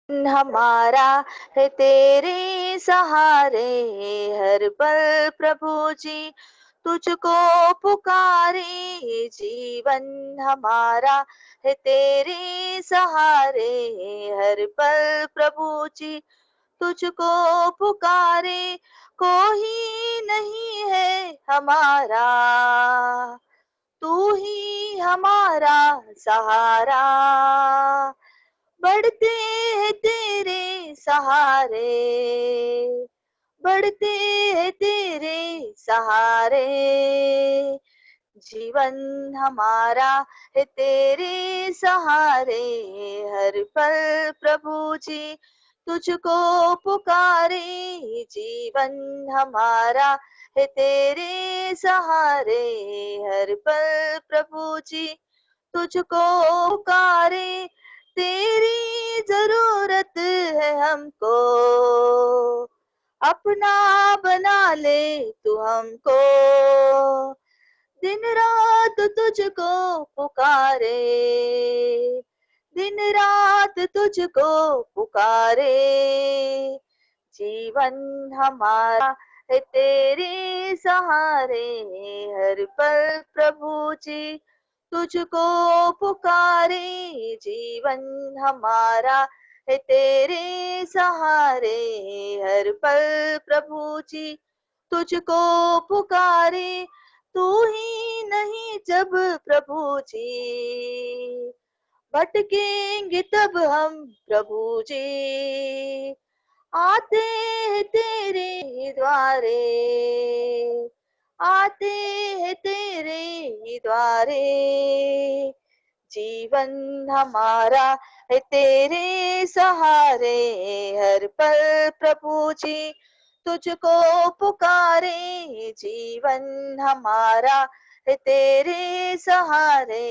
हमारा है तेरे सहारे, हर पल प्रभु जी तुझको पुकारे। जीवन हमारा है तेरे सहारे, हर पल प्रभु जी तुझको पुकारे। कोई नहीं है हमारा, तू ही हमारा सहारा। बढ़ते हैं तेरे सहारे, बढ़ते हैं तेरे सहारे। जीवन हमारा है तेरे सहारे, हर पल प्रभु जी तुझको पुकारे। जीवन हमारा है तेरे सहारे, हर पल प्रभु जी तुझको पुकारे। तेरी जरूरत है हमको, अपना बना ले तू हमको। दिन रात तुझको पुकारे, दिन रात तुझको पुकारे। जीवन हमारा है तेरे सहारे, हर पल प्रभु जी तुझको पुकारे। जीवन हमारा है तेरे सहारे, हर पल प्रभु जी तुझको पुकारे। तू ही नहीं जब प्रभु जी भटकेंगे तब हम प्रभु जी आते हैं तेरे द्वारे, आते हैं तेरे द्वारे। जीवन हमारा है तेरे सहारे, हर पल प्रभु जी तुझको पुकारे। जीवन हमारा है तेरे सहारे,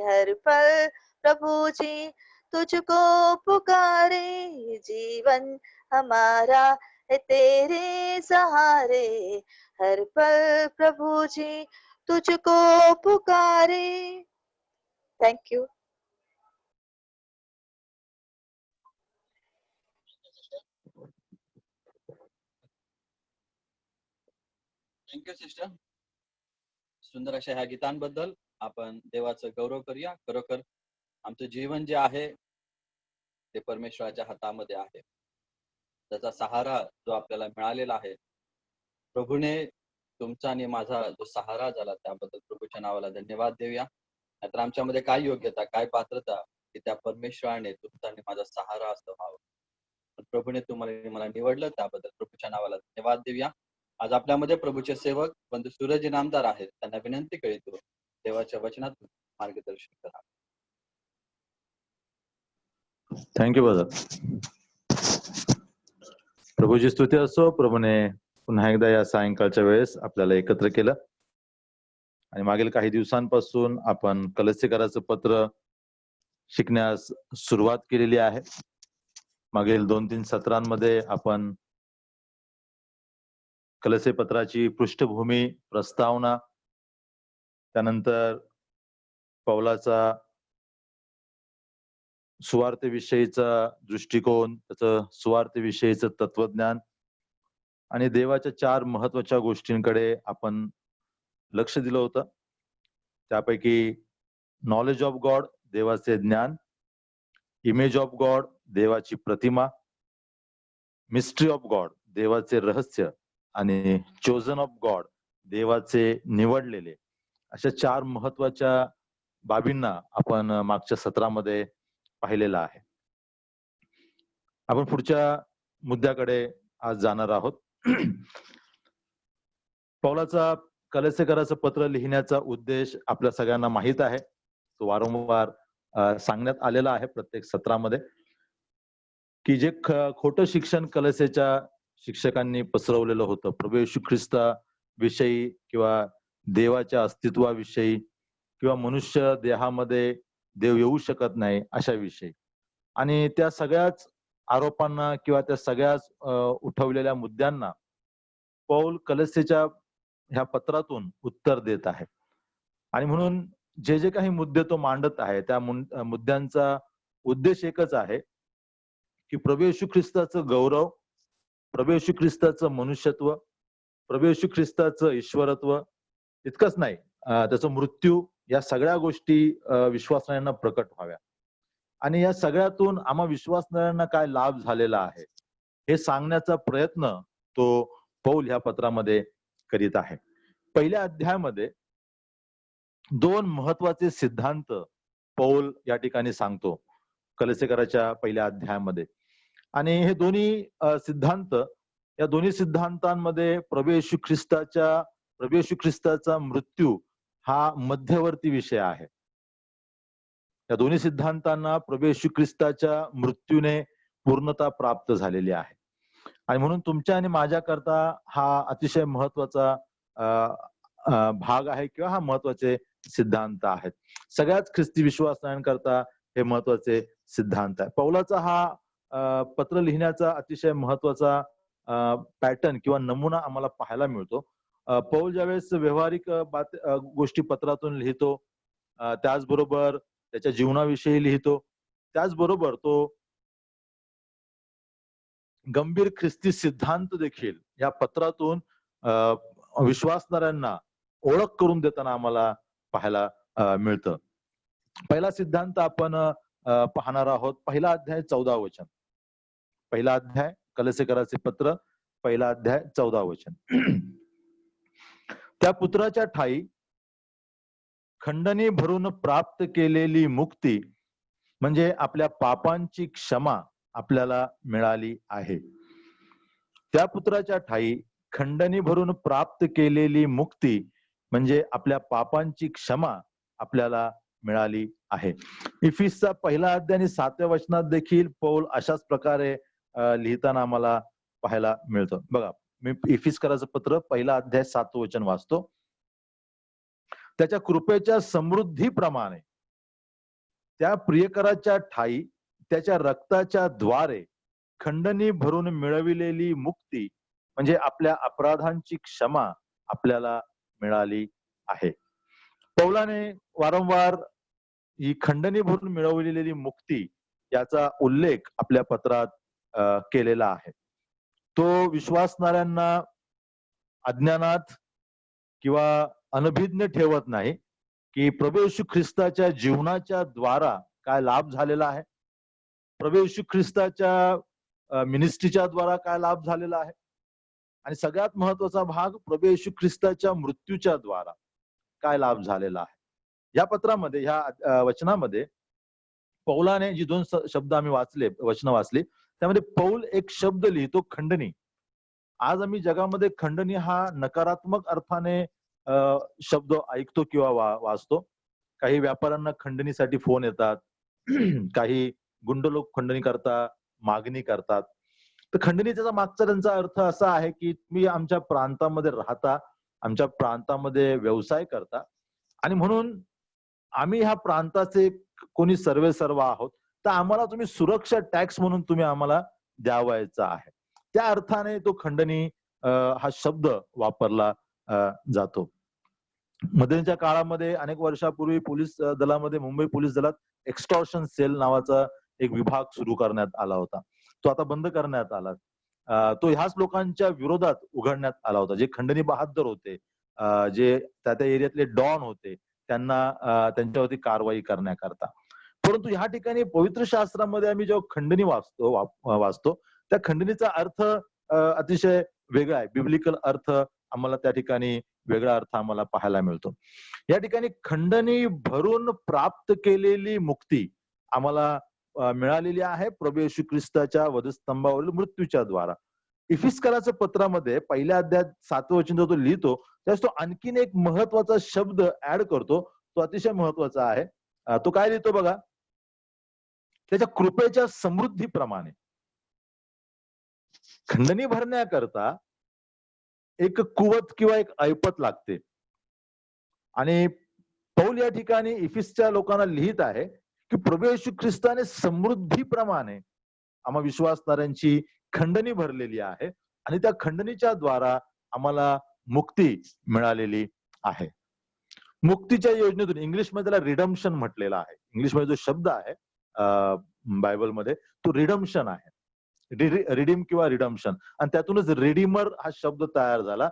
हर पल प्रभु जी तुझको पुकारे। जीवन हमारा है तेरे सहारे, हर पल प्रभु जी तुझको पुकारे। Thank you. Thank you sister. सुंदर अशा ह्या गीतांबद्दल आपण देवाचं गौरव करूया. खरोखर आमचं जीवन जे आहे ते परमेश्वराच्या हातामध्ये आहे. त्याचा सहारा जो आपल्याला मिळालेला आहे, प्रभूने तुमचा आणि माझा जो सहारा झाला त्याबद्दल प्रभूच्या नावाला धन्यवाद देऊया. नाहीतर आमच्यामध्ये काय योग्यता, काय पात्रता की त्या परमेश्वराने तुमचा आणि माझा सहारा असं व्हावं. प्रभूने तुम्हाला मला निवडलं त्याबद्दल प्रभूच्या नावाला धन्यवाद देऊया. आज आपल्यामध्ये प्रभूचे सेवक बंधू सूरज इनामदार आहेत. त्यांना विनंती करीतो देवाच्या वचनातून मार्गदर्शन करा. Thank you brother. प्रभूची स्तुती असो. प्रभूने पुन्हा एकदा या सायंकाळच्या वेळेस आपल्याला एकत्र केलं आणि मागील काही दिवसांपासून आपण कलसीकराचं पत्र शिकण्यास सुरुवात केलेली आहे. मागील 2-3 सत्रांमध्ये आपण कलसी पत्राची पृष्ठभूमी, प्रस्तावना, त्यानंतर पौलाचा सुवार्तेविषयीचा दृष्टिकोन, त्याचं सुवार्तेविषयीचं तत्वज्ञान आणि देवाच्या 4 महत्वाच्या गोष्टींकडे आपण लक्ष दिलं होतं. त्यापैकी नॉलेज ऑफ गॉड, देवाचे ज्ञान, इमेज ऑफ गॉड, देवाची प्रतिमा, मिस्ट्री ऑफ गॉड, देवाचे रहस्य आणि चोजन ऑफ गॉड, देवाचे निवडलेले, अशा 4 महत्वाच्या बाबींना आपण मागच्या सत्रामध्ये पाहिलेलं आहे. आपण पुढच्या मुद्द्याकडे आज जाणार आहोत. पौलाचा कलसीकराचं पत्र लिहिण्याचा उद्देश आपल्या सगळ्यांना माहित आहे. तो वारंवार सांगण्यात आलेला आहे प्रत्येक सत्रामध्ये की जे खोटं शिक्षण कलसेच्या शिक्षकांनी पसरवलेलं होतं प्रभू येशू ख्रिस्ता विषयी किंवा देवाच्या अस्तित्वाविषयी किंवा मनुष्य देहामध्ये देव येऊ शकत नाही अशा विषयी, आणि त्या सगळ्याच आरोपांना किंवा त्या सगळ्याच उठवलेल्या मुद्द्यांना पौल कलसीच्या ह्या पत्रातून उत्तर देत आहे. आणि म्हणून जे जे काही मुद्दे तो मांडत आहे त्या मुद्द्यांचा उद्देश एकच आहे की प्रभू येशू ख्रिस्ताचं गौरव, प्रभू येशू ख्रिस्ताचं मनुष्यत्व, प्रभू येशू ख्रिस्ताचं ईश्वरत्व इतकंच नाही, त्याचा मृत्यू, या सगळ्या गोष्टी विश्वासणाऱ्यांना प्रकट व्हाव्या. आणि या सगळ्यातून आम्हा विश्वासणाऱ्यांना काय लाभ झालेला आहे हे सांगण्याचा प्रयत्न तो पौल ह्या पत्रामध्ये करीत आहे. पहिल्या अध्यायामध्ये 2 महत्वाचे सिद्धांत पौल या ठिकाणी सांगतो कलसेकराच्या पहिल्या अध्यायामध्ये. आणि हे दोन्ही सिद्धांत, या दोन्ही सिद्धांतांमध्ये प्रभू येशू ख्रिस्ताचा मृत्यू हा मध्यवर्ती विषय आहे. या दोन्ही सिद्धांतांना प्रभू येशू ख्रिस्ताच्या मृत्यूने पूर्णता प्राप्त झालेली आहे. आणि म्हणून तुमच्या आणि माझ्याकरता हा अतिशय महत्वाचा भाग आहे किंवा हा महत्वाचे सिद्धांत आहेत. सगळ्याच ख्रिस्ती विश्वासणाऱ्यांकरता हे महत्वाचे सिद्धांत आहे. पौलाचा हा पत्र लिहिण्याचा अतिशय महत्वाचा पॅटर्न किंवा नमुना आम्हाला पाहायला मिळतो. पौल ज्यावेळेस व्यावहारिक गोष्टी पत्रातून लिहितो, त्याचबरोबर त्याच्या जीवनाविषयी लिहितो, त्याचबरोबर तो गंभीर ख्रिस्ती सिद्धांत देखील या पत्रातून विश्वासणाऱ्यांना ओळख करून देताना आम्हाला पाहायला मिळतं. पहिला सिद्धांत आपण पाहणार आहोत. पहिला अध्याय 14 वचन. पहिला अध्याय कलसेकराचे पत्र, पहिला अध्याय 14 वचन. त्या पुत्राच्या ठायी खंडणी भरून प्राप्त केलेली मुक्ती म्हणजे आपल्या पापांची क्षमा आपल्याला मिळाली आहे. त्या पुत्राच्या ठायी खंडणी भरून प्राप्त केलेली मुक्ती म्हणजे आपल्या पापांची क्षमा आपल्याला मिळाली आहे. इफिसचा पहिला अध्याय आणि 7व्या वचनात देखील पौल अशाच प्रकारे लिहिताना आम्हाला पाहायला मिळतं. बघा, मी इफिसकराचं पत्र पहिला अध्याय 7वं वचन वाचतो. त्याच्या कृपेच्या समृद्धीप्रमाणे त्या प्रियकराच्या ठायी त्याच्या रक्ताच्या द्वारे खंडणी भरून मिळविलेली मुक्ती म्हणजे आपल्या अपराधांची क्षमा आपल्याला मिळाली आहे. पौलाने वारंवार ही खंडणी भरून मिळवलेली मुक्ती याचा उल्लेख आपल्या पत्रात केलेला आहे. तो विश्वासणाऱ्यांना अज्ञानात किंवा अनभिज्ञ ठेवत नाही की प्रभू येशू ख्रिस्ताच्या जीवनाच्या द्वारा काय लाभ झालेला आहे, प्रभू येशू ख्रिस्ताच्या मिनिस्ट्रीच्या द्वारा काय लाभ झालेला आहे, आणि सगळ्यात महत्वाचा भाग प्रभू येशू ख्रिस्ताच्या मृत्यूच्या द्वारा काय लाभ झालेला आहे. या पत्रामध्ये, ह्या वचनामध्ये पौलाने जी 2 शब्द आम्ही वचन वाचली, त्यामध्ये पौल एक शब्द लिहितो, खंडणी. आज आम्ही जगामध्ये खंडणी हा नकारात्मक अर्थाने शब्द ऐकतो किंवा वाचतो. काही व्यापाऱ्यांना खंडणीसाठी फोन येतात, काही गुंड लोक खंडणी करतात, मागणी करतात. तर खंडणीचा मागचा त्यांचा अर्थ असा आहे की तुम्ही आमच्या प्रांतामध्ये राहता, आमच्या प्रांतामध्ये व्यवसाय करता, आणि म्हणून आम्ही ह्या प्रांताचे कोणी सर्व आहोत, तर आम्हाला तुम्ही सुरक्षा टॅक्स म्हणून तुम्ही आम्हाला द्यावायचा आहे. त्या अर्थाने तो खंडणी हा शब्द वापरला जातो. मध्यंतरीच्या काळामध्ये अनेक वर्षापूर्वी पोलीस दलामध्ये, मुंबई पोलीस दलात एक्स्टॉर्शन सेल नावाचा एक विभाग सुरू करण्यात आला होता. तो आता बंद करण्यात आला. तो ह्याच लोकांच्या विरोधात उघडण्यात आला होता, जे खंडणी बहादर होते, जे त्या एरियातले डॉन होते, त्यांना त्यांच्यावरती कारवाई करण्याकरता. परंतु ह्या ठिकाणी पवित्र शास्त्रामध्ये आम्ही जेव्हा खंडणी वाचतो त्या खंडणीचा अर्थ अतिशय वेगळा आहे. बिब्लिकल अर्थ आम्हाला त्या ठिकाणी वेगळा अर्थ आम्हाला पाहायला मिळतो. या ठिकाणी खंडणी भरून प्राप्त केलेली मुक्ती आम्हाला मिळालेली आहे प्रभू येशू ख्रिस्ताच्या वधस्तंभावरील मृत्यूच्या द्वारा. इफिसकराच्या पत्रामध्ये पहिल्या अध्यायात 7वं वचन जो तो लिहितो, त्यास तो आणखीन एक महत्वाचा शब्द ऍड करतो. तो अतिशय महत्वाचा आहे. तो काय लिहितो बघा, त्याच्या कृपेच्या समृद्धीप्रमाणे. खंडणी भरण्याकरता एक कुवत किंवा एक ऐपत लागते, आणि पौल या ठिकाणी इफिसच्या लोकांना लिहित आहे की प्रभू येशू ख्रिस्ताने समृद्धीप्रमाणे आम्हा विश्वासणाऱ्यांची खंडणी भरलेली आहे, आणि त्या खंडणीच्या द्वारा आम्हाला मुक्ती मिळालेली आहे. मुक्तीच्या योजनेतून, इंग्लिशमध्ये त्याला रिडम्पशन म्हटलेला आहे. इंग्लिशमध्ये जो शब्द आहे बायबलमध्ये तो रिडम्पशन आहे. रिडीम किंवा रिडम्शन, आणि त्यातूनच रिडीमर हा शब्द तयार झाला,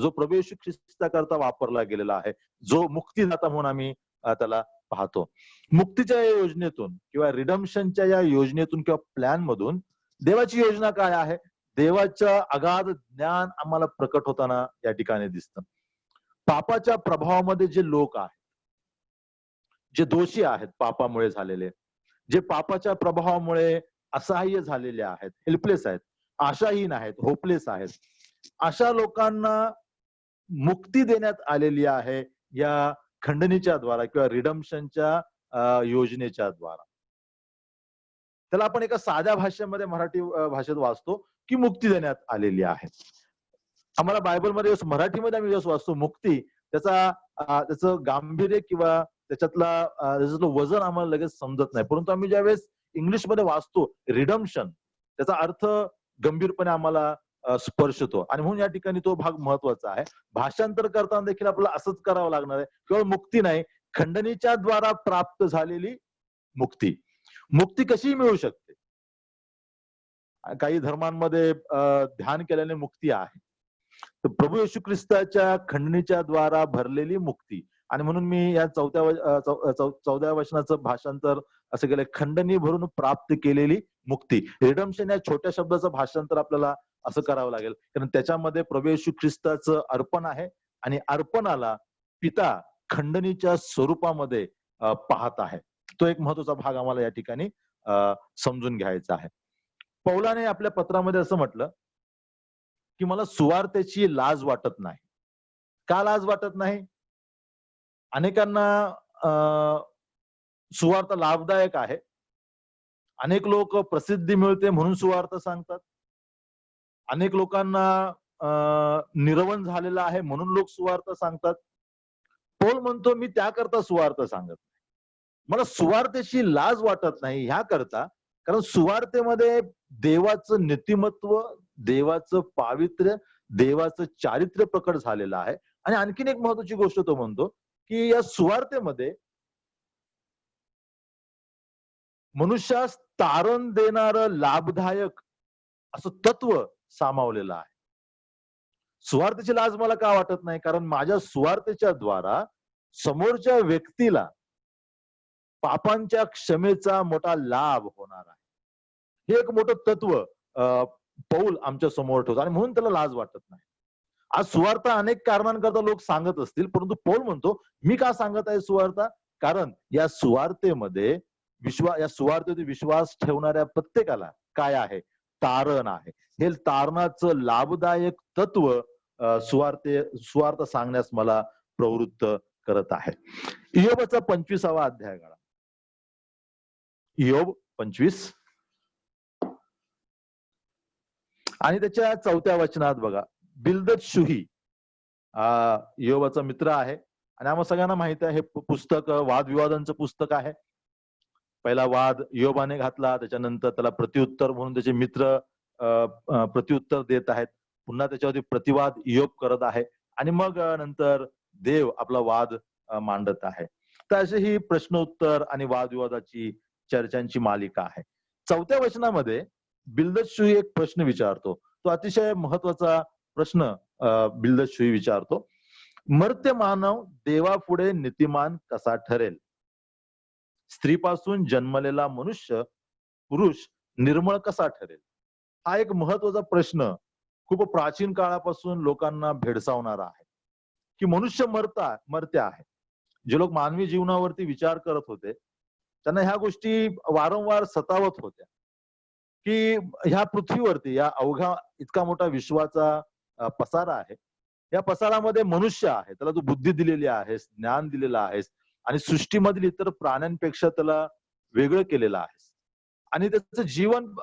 जो प्रभू येशू ख्रिस्ताकरता वापरला गेलेला आहे, जो मुक्तीदाता म्हणून आम्ही त्याला पाहतो. मुक्तीच्या या योजनेतून किंवा रिडम्शनच्या या योजनेतून किंवा प्लॅन मधून देवाची योजना काय आहे? देवाचं अगाध ज्ञान आम्हाला प्रकट होताना या ठिकाणी दिसतं. पापाच्या प्रभावामध्ये जे लोक आहेत, जे दोषी आहेत पापामुळे झालेले, जे पापाच्या प्रभावामुळे असहाय्य झालेले आहेत, हेल्पलेस आहेत, आशाहीन आहेत, होपलेस आहेत, अशा लोकांना मुक्ती देण्यात आलेली आहे या खंडणीच्या द्वारा किंवा रिडम्शनच्या योजनेच्या द्वारा. त्याला आपण एका साध्या भाषेमध्ये मराठी भाषेत वाचतो की मुक्ती देण्यात आलेली आहे. आम्हाला बायबलमध्ये मराठीमध्ये आम्ही जसं वाचतो मुक्ती, त्याचं गांभीर्य किंवा त्याच्यातलं वजन आम्हाला लगेच समजत नाही. परंतु आम्ही ज्यावेळेस इंग्लिशमध्ये वाचतो रिडम्शन, त्याचा अर्थ गंभीरपणे आम्हाला स्पर्शतो, आणि म्हणून या ठिकाणी तो भाग महत्वाचा आहे. भाषांतर करताना देखील आपल्याला असंच करावं लागणार आहे. केवळ मुक्ती नाही, खंडणीच्या द्वारा प्राप्त झालेली मुक्ती. मुक्ती कशी मिळू शकते? काही धर्मांमध्ये ध्यान केल्याने मुक्ती आहे. तर प्रभू येशू ख्रिस्ताच्या खंडणीच्या द्वारा भरलेली मुक्ती, आणि म्हणून मी या 14व्या वचनाचं भाषांतर असं केलंय, खंडणी भरून प्राप्त केलेली मुक्ती. रिडम्शन या छोट्या शब्दाचं भाषांतर आपल्याला असं करावं लागेल, कारण त्याच्यामध्ये प्रभू येशू ख्रिस्ताचं अर्पण आहे, आणि अर्पणाला पिता खंडणीच्या स्वरूपामध्ये पाहत आहे. तो एक महत्वाचा भाग आम्हाला या ठिकाणी समजून घ्यायचा आहे. पौलाने आपल्या पत्रामध्ये असं म्हटलं की मला सुवार्तेची लाज वाटत नाही. का लाज वाटत नाही? अनेकांना सुवार्ता लाभदायक आहे. अनेक लोक प्रसिद्धी मिळते म्हणून सुवार्ता सांगतात. अनेक लोकांना निर्वण झालेला आहे म्हणून लोक सुवार्ता सांगतात. पौल म्हणतो मी त्याकरता सुवार्ता सांगत नाही. मला सुवार्तेची लाज वाटत नाही ह्याकरता, कारण सुवार्तेमध्ये देवाचं नीतिमत्व, देवाचं पावित्र्य, देवाचं चारित्र्य प्रकट झालेलं आहे. आणि आणखीन एक महत्वाची गोष्ट तो म्हणतो की या सुवार्तेमध्ये मनुष्यास तारण देणारं लाभदायक असं तत्व सामावलेलं आहे. सुवार्तेची लाज मला का वाटत नाही? कारण माझ्या सुवार्तेच्या द्वारा समोरच्या व्यक्तीला पापांच्या क्षमेचा मोठा लाभ होणार आहे. हे एक मोठं तत्व पौल आमच्या समोर ठेवतो, आणि म्हणून त्याला लाज वाटत नाही. आज सुवार्ता अनेक कारणांकरता लोक सांगत असतील, परंतु पौल म्हणतो मी का सांगत आहे सुवार्ता? कारण या सुवार्तेमध्ये या सुवार्तेत विश्वास ठेवणाऱ्या प्रत्येकाला काय आहे? तारण आहे. हे तारणाचं लाभदायक तत्व सुवार्ता सांगण्यास मला प्रवृत्त करत आहे. इयोबाचा 25वा अध्याय काढा. इयोब 25 आणि त्याच्या 4थ्या वचनात बघा, बिल्दद शुही इयोबाचा मित्र आहे, आणि आम्हाला सगळ्यांना माहिती आहे हे पुस्तक वादविवादांचं पुस्तक आहे. पहिला वाद इयोबाने घातला, त्याच्यानंतर त्याला प्रत्युत्तर म्हणून त्याचे मित्र प्रत्युत्तर देत आहेत, पुन्हा त्याच्यावरती प्रतिवाद इयोब करत आहे, आणि मग नंतर देव आपला वाद मांडत आहे. तर अशी ही प्रश्नोत्तर आणि वादविवादाची चर्चांची मालिका आहे. 4थ्या वचनामध्ये बिल्दद शुही एक प्रश्न विचारतो. तो अतिशय महत्वाचा प्रश्न बिल्दद शुही विचारतो. मर्त्य मानव देवापुढे नीतिमान कसा ठरेल? स्त्रीपासून जन्मलेला मनुष्य पुरुष निर्मळ कसा ठरेल? हा एक महत्वाचा प्रश्न खूप प्राचीन काळापासून लोकांना भेडसावणारा आहे की मनुष्य मर्त्य आहे. जे लोक मानवी जीवनावरती विचार करत होते त्यांना ह्या गोष्टी वारंवार सतावत होत्या की ह्या पृथ्वीवरती या अवघा इतका मोठा विश्वाचा पसारा आहे, या पसारामध्ये मनुष्य आहे, त्याला तू बुद्धी दिलेली आहेस, ज्ञान दिलेलं आहेस, आणि सृष्टीमधील इतर प्राण्यांपेक्षा त्याला वेगळं केलेलं आहेस, आणि त्याचं जीवन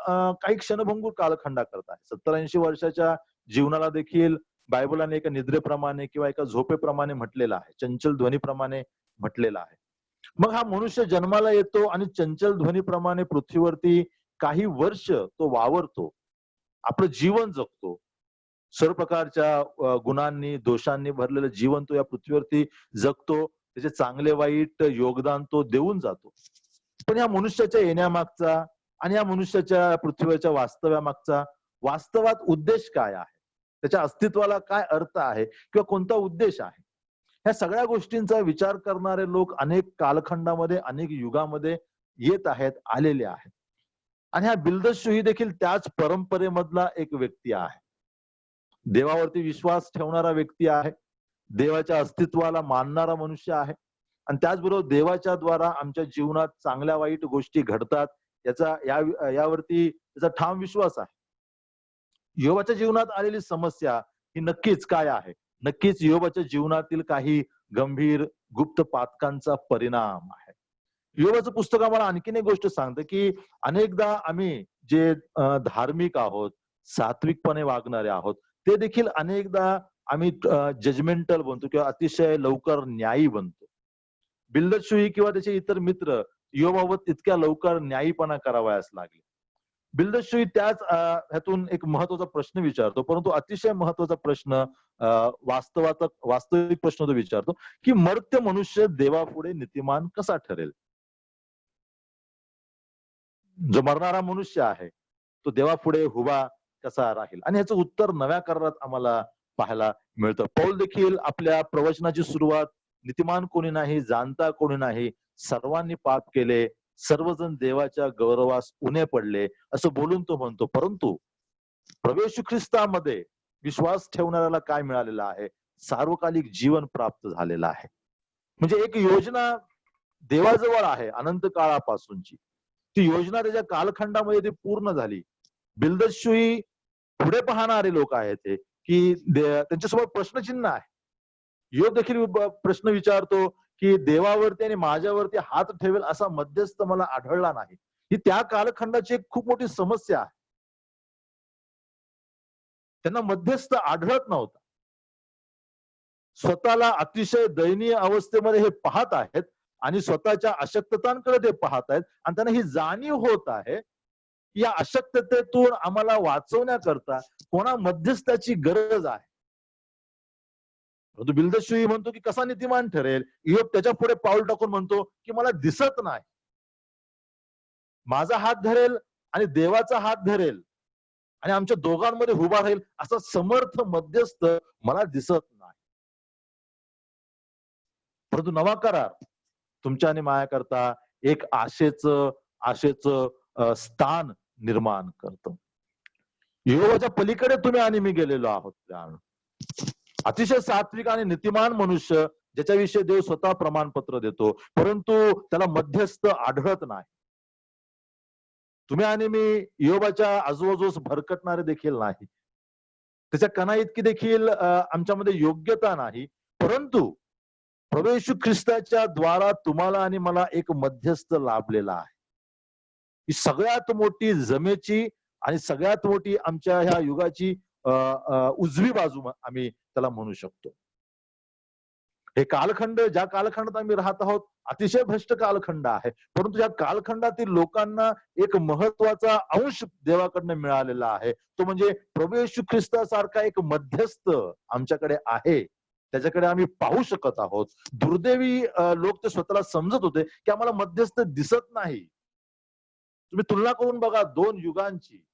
काही क्षणभंगूर कालखंडा करत आहे. 70-80 वर्षाच्या जीवनाला देखील बायबलाने एका निद्रेप्रमाणे किंवा एका झोपेप्रमाणे म्हटलेलं आहे, चंचल ध्वनीप्रमाणे म्हटलेलं आहे. मग हा मनुष्य जन्माला येतो आणि चंचल ध्वनीप्रमाणे पृथ्वीवरती काही वर्ष तो वावरतो, आपलं जीवन जगतो, सर्व प्रकारच्या गुणांनी दोषांनी भरलेलं जीवन तो या पृथ्वीवरती जगतो, त्याचे चांगले वाईट योगदान तो देऊन जातो. पण या मनुष्याच्या येण्यामागचा आणि या मनुष्याच्या पृथ्वीवरच्या वास्तव्यामागचा वास्तवात उद्देश काय आहे, त्याच्या अस्तित्वाला काय अर्थ आहे किंवा कोणता उद्देश आहे, ह्या सगळ्या गोष्टींचा विचार करणारे लोक अनेक कालखंडामध्ये अनेक युगामध्ये येत आहेत, आलेले आहेत. आणि हा बिल्दस्सू ही देखील त्याच परंपरेमधला एक व्यक्ती आहे. देवावरती विश्वास ठेवणारा व्यक्ती आहे, देवाच्या अस्तित्वाला मानणारा मनुष्य आहे आणि त्याचबरोबर देवाच्या द्वारा आमच्या जीवनात चांगल्या वाईट गोष्टी घडतात यावरती त्याचा ठाम विश्वास आहे. योबाच्या जीवनात आलेली समस्या ही नक्कीच काय आहे, नक्कीच योबाच्या जीवनातील काही गंभीर गुप्त पातकांचा परिणाम आहे. योबाचं पुस्तक आम्हाला आणखीन एक गोष्ट सांगतं की अनेकदा आम्ही जे धार्मिक आहोत, सात्विकपणे वागणारे आहोत, ते देखील अनेकदा आम्ही जजमेंटल बनतो किंवा अतिशय लवकर न्यायी बनतो. बिल्दस्सू किंवा त्याचे इतर मित्र योबाबत इतक्या लवकर न्यायीपणा करावयास लागले. बिल्दस्सू त्याच ह्यातून एक महत्वाचा प्रश्न विचारतो, परंतु अतिशय महत्वाचा प्रश्न, वास्तविक प्रश्न तो विचारतो की मर्त्य मनुष्य देवापुढे नीतिमान कसा ठरेल. जो मरणारा मनुष्य आहे तो देवापुढे उभा कसा राहील, आणि याचं उत्तर नव्या करारात आम्हाला पाहायला मिळतं. पौल देखील आपल्या प्रवचनाची सुरुवात नीतिमान कोणी नाही, जाणता कोणी नाही, सर्वांनी पाप केले, सर्वजण देवाच्या गौरवास उणे पडले असं बोलून तो म्हणतो. परंतु प्रभू येशू ख्रिस्तामध्ये विश्वास ठेवणाऱ्याला काय मिळालेलं आहे, सार्वकालिक जीवन प्राप्त झालेलं आहे. म्हणजे एक योजना देवाजवळ आहे अनंत काळापासूनची, ती योजना त्याच्या कालखंडामध्ये ती पूर्ण झाली. बिल्दस्सू पुढे पाहणारे लोक आहेत ते की त्यांच्यासमोर प्रश्नचिन्ह आहे. योग देखील प्रश्न विचारतो की देवावरती आणि माझ्यावरती हात ठेवेल असा मध्यस्थ मला आढळला नाही. ही त्या कालखंडाची एक खूप मोठी समस्या आहे. त्यांना मध्यस्थ आढळत नव्हता. स्वतःला अतिशय दयनीय अवस्थेमध्ये हे पाहत आहेत आणि स्वतःच्या अशक्ततांकडे ते पाहत आहेत आणि त्यांना ही जाणीव होत आहे या अशक्ततेतून आम्हाला वाचवण्याकरता कोणा मध्यस्थाची गरज आहे. परंतु बिल्दस्सू म्हणतो की कसा नीतिमान ठरेल. इयोब त्याच्या पुढे पाऊल टाकून म्हणतो की मला दिसत नाही, माझा हात धरेल आणि देवाचा हात धरेल आणि आमच्या दोघांमध्ये उभा राहील असा समर्थ मध्यस्थ मला दिसत नाही. परंतु नवा करार तुमच्या आणि मायाकरता एक आशेचं स्थान निर्माण करतो. यहोवाच्या पलीकडे तुम्ही आणि मी गेलेलो आहोत. अतिशय सात्विक आणि नीतिमान मनुष्य ज्याच्याविषयी देव स्वतः प्रमाणपत्र देतो, परंतु त्याला मध्यस्थ आढळत नाही. तुम्ही आणि मी योबाच्या आजूबाजूस भरकटणारे देखील नाही, त्याच्या कणा इतकी देखील आमच्यामध्ये योग्यता नाही. परंतु प्रभू येशू ख्रिस्ताच्या द्वारा तुम्हाला आणि मला एक मध्यस्थ लाभलेला आहे. ही सगळ्यात मोठी जमेची आणि सगळ्यात मोठी आमच्या ह्या युगाची उजवी बाजू आम्ही त्याला म्हणू शकतो. हे कालखंड, ज्या कालखंडात आम्ही राहत आहोत, अतिशय भ्रष्ट कालखंड आहे, परंतु या कालखंडातील लोकांना एक महत्वाचा अंश देवाकडनं मिळालेला आहे. तो म्हणजे प्रभू येशू ख्रिस्तासारखा एक मध्यस्थ आमच्याकडे आहे, त्याच्याकडे आम्ही पाहू शकत आहोत. दुर्दैवी लोक ते स्वतःला समजत होते की आम्हाला मध्यस्थ दिसत नाही. तुम्ही तुलना करून बघा दोन युगांची,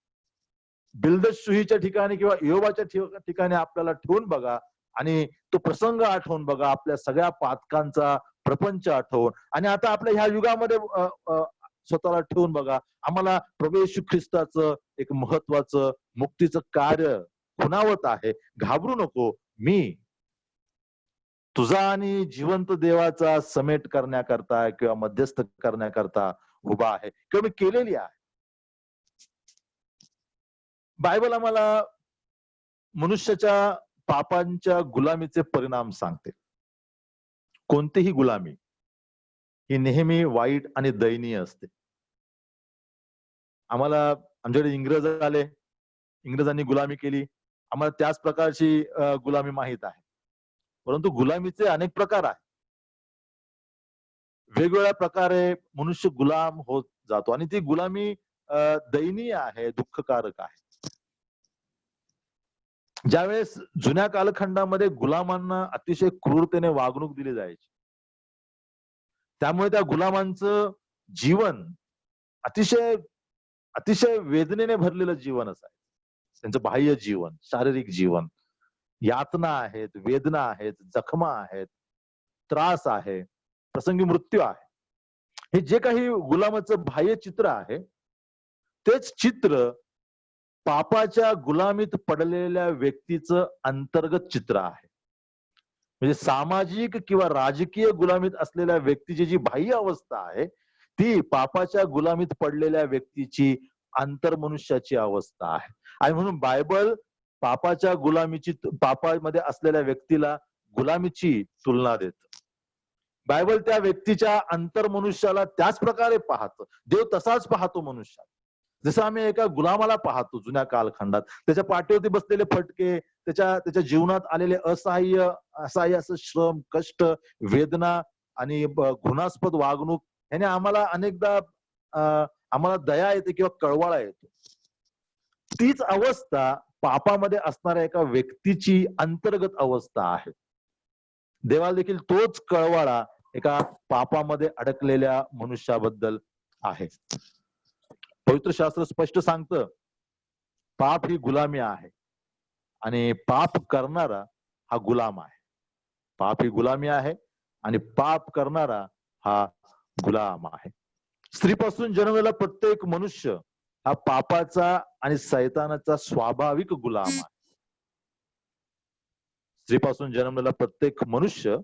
बिल्दस्सूच्या ठिकाणी किंवा इयोबाच्या ठिकाणी आपल्याला ठेवून बघा आणि तो प्रसंग आठवून बघा, आपल्या सगळ्या पातकांचा प्रपंच आठवून, आणि आता आपल्या ह्या युगामध्ये स्वतःला ठेवून बघा. आम्हाला प्रभू येशू ख्रिस्ताचं एक महत्वाचं मुक्तीचं कार्य खुणावत आहे. घाबरू नको, मी तुझा आणि जिवंत देवाचा समेट करण्याकरता किंवा मध्यस्थ करण्याकरता उभा आहे किंवा मी केलेली आहे. बायबल आम्हाला मनुष्याच्या पापांच्या गुलामीचे परिणाम सांगते. कोणतीही गुलामी ही नेहमी वाईट आणि दयनीय असते. आम्हाला आमच्याकडे इंग्रज आले, इंग्रजांनी गुलामी केली, आम्हाला त्याच प्रकारची गुलामी माहित आहे. परंतु गुलामीचे अनेक प्रकार आहेत. वेगवेगळ्या प्रकारे मनुष्य गुलाम होत जातो आणि ती गुलामी दयनीय आहे, दुःखकारक आहे. ज्यावेळेस जुन्या कालखंडामध्ये गुलामांना अतिशय क्रूरतेने वागणूक दिली जायची, त्यामुळे त्या गुलामांचं जीवन अतिशय अतिशय वेदनेने भरलेलं जीवन असायचं. त्यांचं बाह्य जीवन, शारीरिक जीवन, यातना आहेत, वेदना आहेत, जखमा आहेत, त्रास आहे, प्रसंगी मृत्यू आहे. हे जे काही गुलामाचं बाह्य चित्र आहे, तेच चित्र पापाच्या गुलामीत पडलेल्या व्यक्तीचं अंतर्गत चित्र आहे. म्हणजे सामाजिक किंवा राजकीय गुलामीत असलेल्या व्यक्तीची जी बाह्य अवस्था आहे, ती पापाच्या गुलामीत पडलेल्या व्यक्तीची आंतरमनुष्याची अवस्था आहे. आणि म्हणून बायबल पापामध्ये असलेल्या व्यक्तीला गुलामीची तुलना देतं. बायबल त्या व्यक्तीच्या अंतर्मनुष्याला त्याच प्रकारे पाहतं. देव तसाच पाहतो मनुष्याला. जसं आम्ही एका गुलामाला पाहतो जुन्या कालखंडात, त्याच्या पाठीवरती बसलेले फटके, त्याच्या जीवनात आलेले असहाय्य असं श्रम, कष्ट, वेदना आणि घृणास्पद वागणूक, ह्याने आम्हाला अनेकदा आम्हाला दया येते किंवा कळवळा येतो. तीच अवस्था पापामध्ये असणाऱ्या एका व्यक्तीची अंतर्गत अवस्था आहे. देवाला देखील तोच कळवळा एका पापामध्ये अडकलेल्या मनुष्याबद्दल आहे. पवित्र शास्त्र स्पष्ट सांगतं, पाप ही गुलामी आहे आणि पाप करणारा हा गुलाम आहे. पाप ही गुलामी आहे आणि पाप करणारा हा गुलाम आहे. स्त्रीपासून जन्मलेला प्रत्येक मनुष्य हा पापाचा आणि सैतानाचा स्वाभाविक गुलाम आहे. स्त्रीपासून जन्मलेला प्रत्येक मनुष्य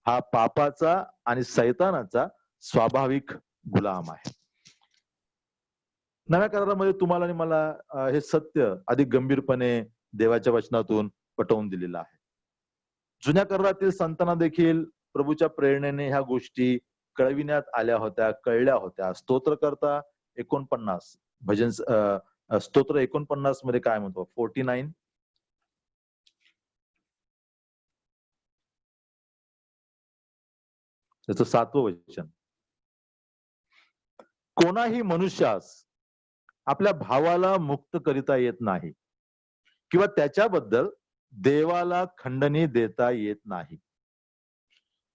हा पापाचा आणि सैतानाचा स्वाभाविक गुलाम आहे. नव्या करारामध्ये तुम्हाला आणि मला हे सत्य अधिक गंभीरपणे देवाच्या वचनातून पटवून दिलेलं आहे. जुन्या करारातील संतांना देखील प्रभूच्या प्रेरणेने ह्या गोष्टी कळविण्यात आल्या होत्या, कळल्या होत्या. स्तोत्रकर्ता 49 भजन स्तोत्र 49 मध्ये काय म्हणतो? 49 त्याचं 7वं वचन. कोणाही मनुष्यास आपल्या भावाला मुक्त करिता येत नाही किंवा त्याच्याबद्दल देवाला खंडणी देता येत नाही.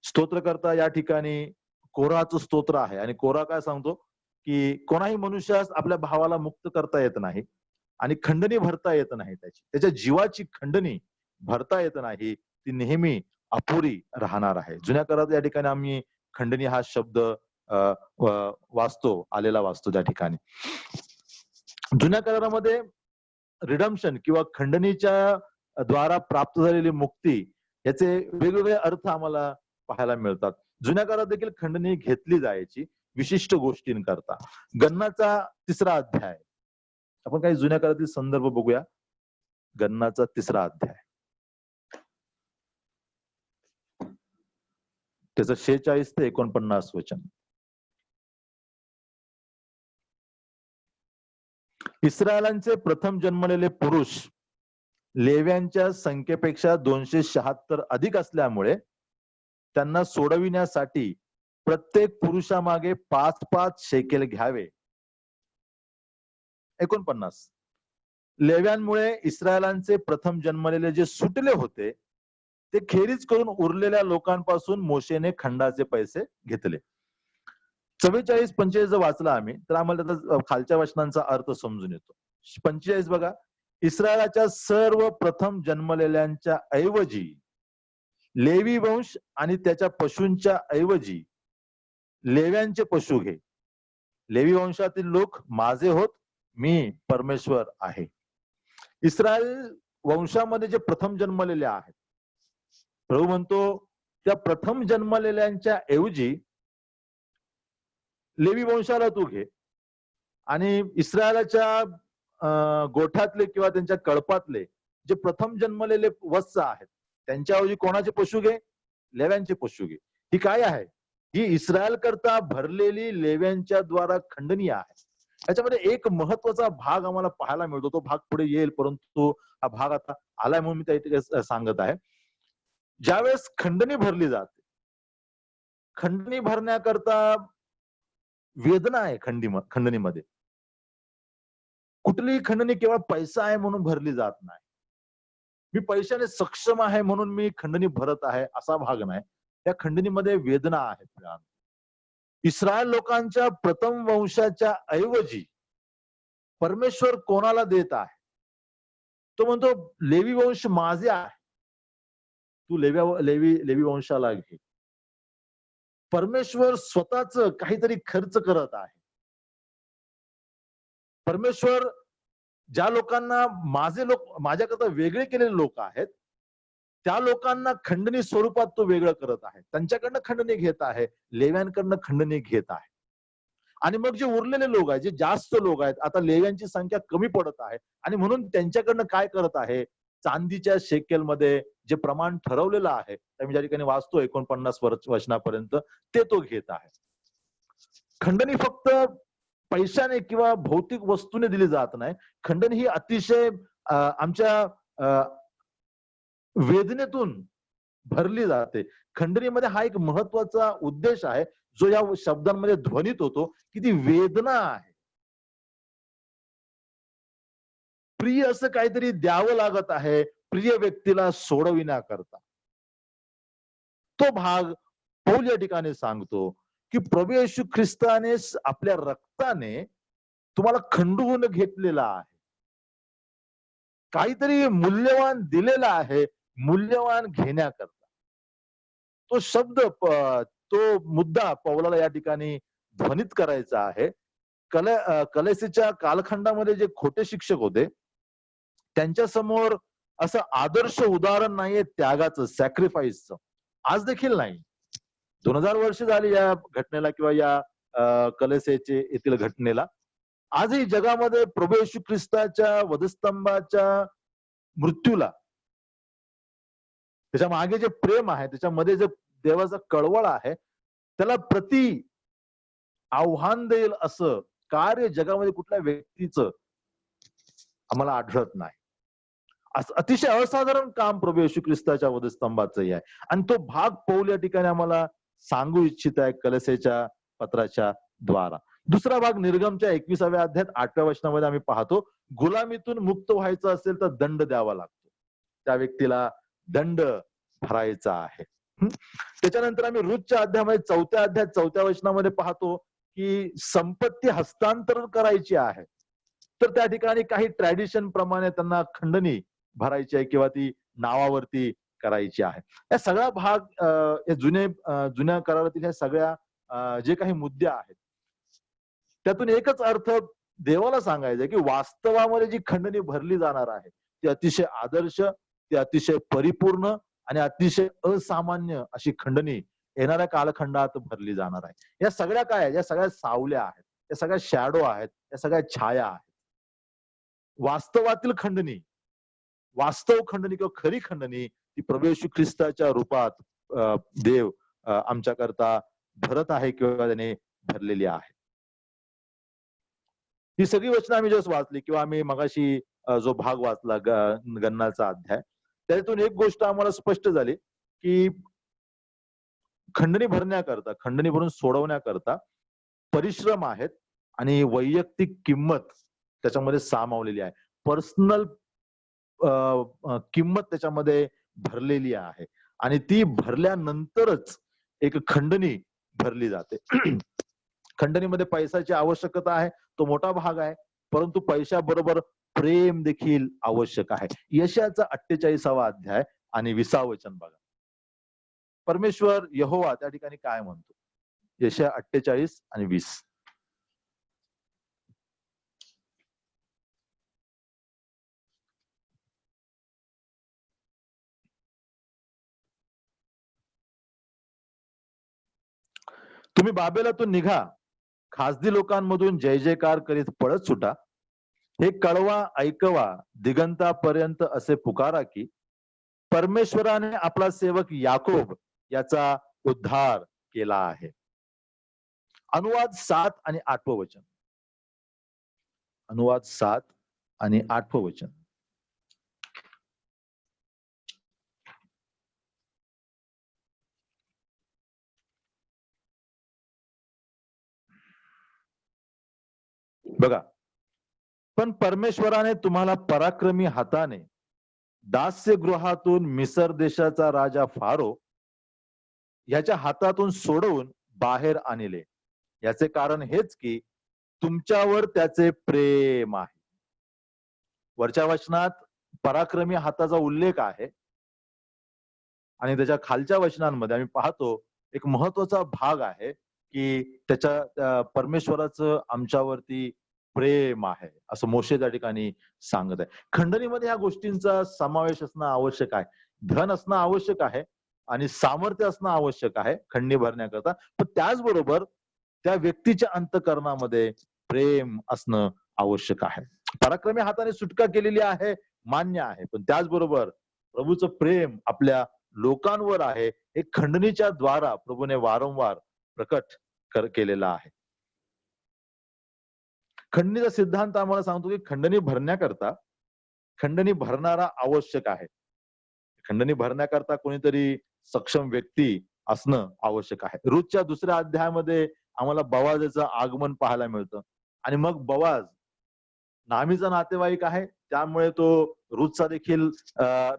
स्तोत्रकर्ता या ठिकाणी कोराचं स्तोत्र आहे आणि कोरा काय सांगतो की कोणाही मनुष्यास आपल्या भावाला मुक्त करता येत नाही आणि खंडणी भरता येत नाही. त्याच्या जीवाची खंडणी भरता येत नाही, ती नेहमी अपुरी राहणार आहे. जुन्या करारात या ठिकाणी आम्ही खंडणी हा शब्द आलेला वाचतो त्या ठिकाणी. जुन्या करारामध्ये रिडम्पशन किंवा खंडणीच्या द्वारा प्राप्त झालेली मुक्ती याचे वेगवेगळे अर्थ आम्हाला पाहायला मिळतात. जुन्या काळात देखील खंडणी घेतली जायची विशिष्ट गोष्टींकरता. गन्नाचा 3रा अध्याय, आपण काही जुन्या काळातील संदर्भ बघूया. गन्नाचा 3रा अध्याय, त्याचं 46 ते 49 वचन. इस्रायलांचे प्रथम जन्मलेले पुरुष लेव्यांच्या संख्येपेक्षा 276 अधिक असल्यामुळे त्यांना सोडविण्यासाठी प्रत्येक पुरुषामागे 5-5 शेकेल घ्यावे. 49. लेव्यांमुळे इस्रायलांचे प्रथम जन्मलेले जे सुटले होते ते खेरीज करून उरलेल्या लोकांपासून मोशेने खंडाचे पैसे घेतले. 44-45 जर वाचला आम्ही तर आम्हाला त्याचा खालच्या वचनांचा अर्थ समजून येतो. 45 बघा. इस्रायलाच्या सर्व प्रथम जन्मलेल्यांच्या ऐवजी लेवी वंश आणि त्याच्या पशूंच्या ऐवजी लेव्यांचे पशु घे. लेवी वंशातील लोक माझे होत, मी परमेश्वर आहे. इस्रायल वंशामध्ये जे प्रथम जन्मलेले आहेत, प्रभू म्हणतो त्या प्रथम जन्मलेल्यांच्या ऐवजी लेवी वंशाला तू घे आणि इस्रायलाच्या गोठातले किंवा त्यांच्या कळपातले जे प्रथम जन्मलेले वत्स आहेत त्यांच्याऐवजी कोणाचे पशु घे? लेव्यांचे पशु घे. ही काय आहे? ही इस्रायल करता भरलेली लेव्यांच्या द्वारा खंडणी आहे. याच्यामध्ये एक महत्वाचा भाग आम्हाला पाहायला मिळतो. तो भाग पुढे येईल, परंतु हा भाग आता आलाय म्हणून मी त्या सांगत आहे. ज्यावेळेस खंडणी भरली जाते, खंडणी भरण्याकरता वेदना आहे. खंडणीमध्ये कुठलीही खंडणी केवळ पैसा आहे म्हणून भरली जात नाही. मी पैशाने सक्षम आहे म्हणून मी खंडणी भरत आहे असा भाग नाही. त्या खंडणीमध्ये वेदना आहेत. इस्रायल लोकांच्या प्रथम वंशाच्या ऐवजी परमेश्वर कोणाला देत आहे? तो म्हणतो लेवी वंश माझे आहे, तू लेवी वंशाला घे. परमेश्वर स्वतःच काहीतरी खर्च करत आहे. परमेश्वर ज्या लोकांना माझ्याकरता वेगळे केलेले लोक आहेत, त्या लोकांना खंडणी स्वरूपात तो वेगळं करत आहे. त्यांच्याकडनं खंडणी घेत आहे, लेव्यांकडनं खंडणी घेत आहे. आणि मग जे उरलेले लोक आहेत, जे जास्त लोक आहेत, आता लेव्यांची संख्या कमी पडत आहे आणि म्हणून त्यांच्याकडनं काय करत आहे, चांदीच्या शेकेलमध्ये जे प्रमाण ठरवलेलं आहे, त्या मी ज्या ठिकाणी वाचतो 49 वचनापर्यंत, ते तो घेत आहे. खंडणी फक्त पैशाने किंवा भौतिक वस्तूने दिली जात नाही. खंडणी ही अतिशय आमच्या वेदनेतून भरली जाते. खंडणीमध्ये हा एक महत्वाचा उद्देश आहे, जो या शब्दांमध्ये ध्वनित होतो, की ती वेदना आहे. प्रिय असं काहीतरी द्यावं लागत आहे प्रिय व्यक्तीला सोडविण्याकरता. तो भाग पौल या ठिकाणी सांगतो की प्रभू येशू ख्रिस्ताने आपल्या रक्ताने तुम्हाला खंडून घेतलेला आहे, काहीतरी मूल्यवान दिलेला आहे मूल्यवान घेण्याकरता. तो शब्द तो मुद्दा पौलाला या ठिकाणी ध्वनित करायचा आहे. कलेसीच्या कालखंडामध्ये जे खोटे शिक्षक होते, त्यांच्या समोर असं आदर्श उदाहरण नाहीये त्यागाचं, सॅक्रिफाईसचं. आज देखील नाही. 2000 वर्ष झाली या घटनेला किंवा या कलेसेचे येथील घटनेला. आजही जगामध्ये प्रभू येशू ख्रिस्ताच्या वधस्तंभाच्या मृत्यूला, त्याच्या मागे जे प्रेम आहे, त्याच्यामध्ये जे देवाचा कळवळ आहे, त्याला प्रति आव्हान देईल असं कार्य जगामध्ये कुठल्या व्यक्तीचं आम्हाला आढळत नाही. अतिशय असाधारण काम प्रभू येशू ख्रिस्ताच्या वधस्तंभाचंही आहे. आणि तो भाग पौल या ठिकाणी आम्हाला सांगू इच्छित आहे कलेसेच्या पत्राच्या द्वारा. दुसरा भाग निर्गमच्या 21व्या अध्यायात 8व्या वचनामध्ये आम्ही पाहतो, गुलामीतून मुक्त व्हायचं असेल तर दंड द्यावा लागतो, त्या व्यक्तीला दंड भरायचा आहे. त्याच्यानंतर आम्ही रूथच्या अध्यायामध्ये 4व्या अध्यायात 4व्या वचनामध्ये पाहतो की संपत्ती हस्तांतरण करायची आहे, तर त्या ठिकाणी काही ट्रॅडिशन प्रमाणे त्यांना खंडणी भरायची आहे किंवा ती नावावरती करायची आहे. या सगळा भाग जुन्या करारातील ह्या सगळ्या जे काही मुद्दे आहेत, त्यातून एकच अर्थ देवाला सांगायचा की वास्तवामध्ये जी खंडणी भरली जाणार आहे ती अतिशय आदर्श, ती अतिशय परिपूर्ण आणि अतिशय असामान्य अशी खंडणी येणाऱ्या कालखंडात भरली जाणार आहे. या सगळ्या काय आहेत? या सगळ्या सावल्या आहेत, या सगळ्या शॅडो आहेत, या सगळ्या छाया आहेत. वास्तवातील खंडणी, वास्तव खंडणी किंवा खरी खंडणी ती प्रभू येशू ख्रिस्ताच्या रूपात देव आमच्याकरता भरत आहे किंवा त्याने भरलेली आहे. ही सगळी वचनं आम्ही जस्ट वाचली किंवा आम्ही मगाशी जो भाग वाचला गन्नाचा अध्याय, त्यातून एक गोष्ट आम्हाला स्पष्ट झाली की खंडणी भरून सोडवण्याकरता परिश्रम आहेत आणि वैयक्तिक किंमत त्याच्यामध्ये सामावलेली आहे. पर्सनल किंमत त्याच्यामध्ये भरलेली आहे आणि ती भरल्यानंतरच एक खंडणी भरली जाते. खंडणीमध्ये पैशाची आवश्यकता आहे, तो मोठा भाग आहे, परंतु पैशाबरोबर प्रेम देखील आवश्यक आहे. यशाचा 48वा अध्याय आणि 20वा वचन बघा. परमेश्वर यहोवा त्या ठिकाणी काय म्हणतो? यशा 48 आणि 20. तुम्ही बाबेलातून निघा, खासदी लोकांमधून जय जयकार करीत पळत सुटा. हे कळवा ऐकवा दिगंतापर्यंत असे पुकारा की परमेश्वराने आपला सेवक याकोब याचा उद्धार केला आहे. अनुवाद 7 आणि 8वं वचन. अनुवाद 7 आणि 8वं वचन. बघा. पण परमेश्वराने तुम्हाला पराक्रमी हाताने दास्यगृहातून मिसर देशाचा राजा फारो याच्या हातातून सोडवून बाहेर आणले. याचे कारण हेच की तुमच्यावर त्याचे प्रेम आहे. वरच्या वचनात पराक्रमी हाताचा उल्लेख आहे आणि त्याच्या खालच्या वचनांमध्ये आम्ही पाहतो एक महत्वाचा भाग आहे की त्याच्या परमेश्वराचं आमच्यावरती प्रेम आहे असं मोशे त्या ठिकाणी सांगत आहे. खंडणीमध्ये ह्या गोष्टींचा समावेश असणं आवश्यक आहे. धन असणं आवश्यक आहे आणि सामर्थ्य असणं आवश्यक आहे खंडणी भरण्याकरता, पण त्याचबरोबर त्या व्यक्तीच्या अंतःकरणामध्ये प्रेम असणं आवश्यक आहे. पराक्रमी हाताने सुटका केलेली आहे मान्य आहे, पण त्याचबरोबर प्रभूचं प्रेम आपल्या लोकांवर आहे हे खंडणीच्या द्वारा प्रभूने वारंवार प्रकट केलेला आहे. खंडणीचा सिद्धांत आम्हाला सांगतो की खंडणी भरण्याकरता खंडणी भरणारा आवश्यक आहे. खंडणी भरण्याकरता कोणीतरी सक्षम व्यक्ती असणं आवश्यक आहे. रूथच्या 2ऱ्या अध्यायामध्ये आम्हाला बोआजाचं आगमन पाहायला मिळतं आणि मग बोआज नामीचा नातेवाईक आहे, त्यामुळे तो रूथचा देखील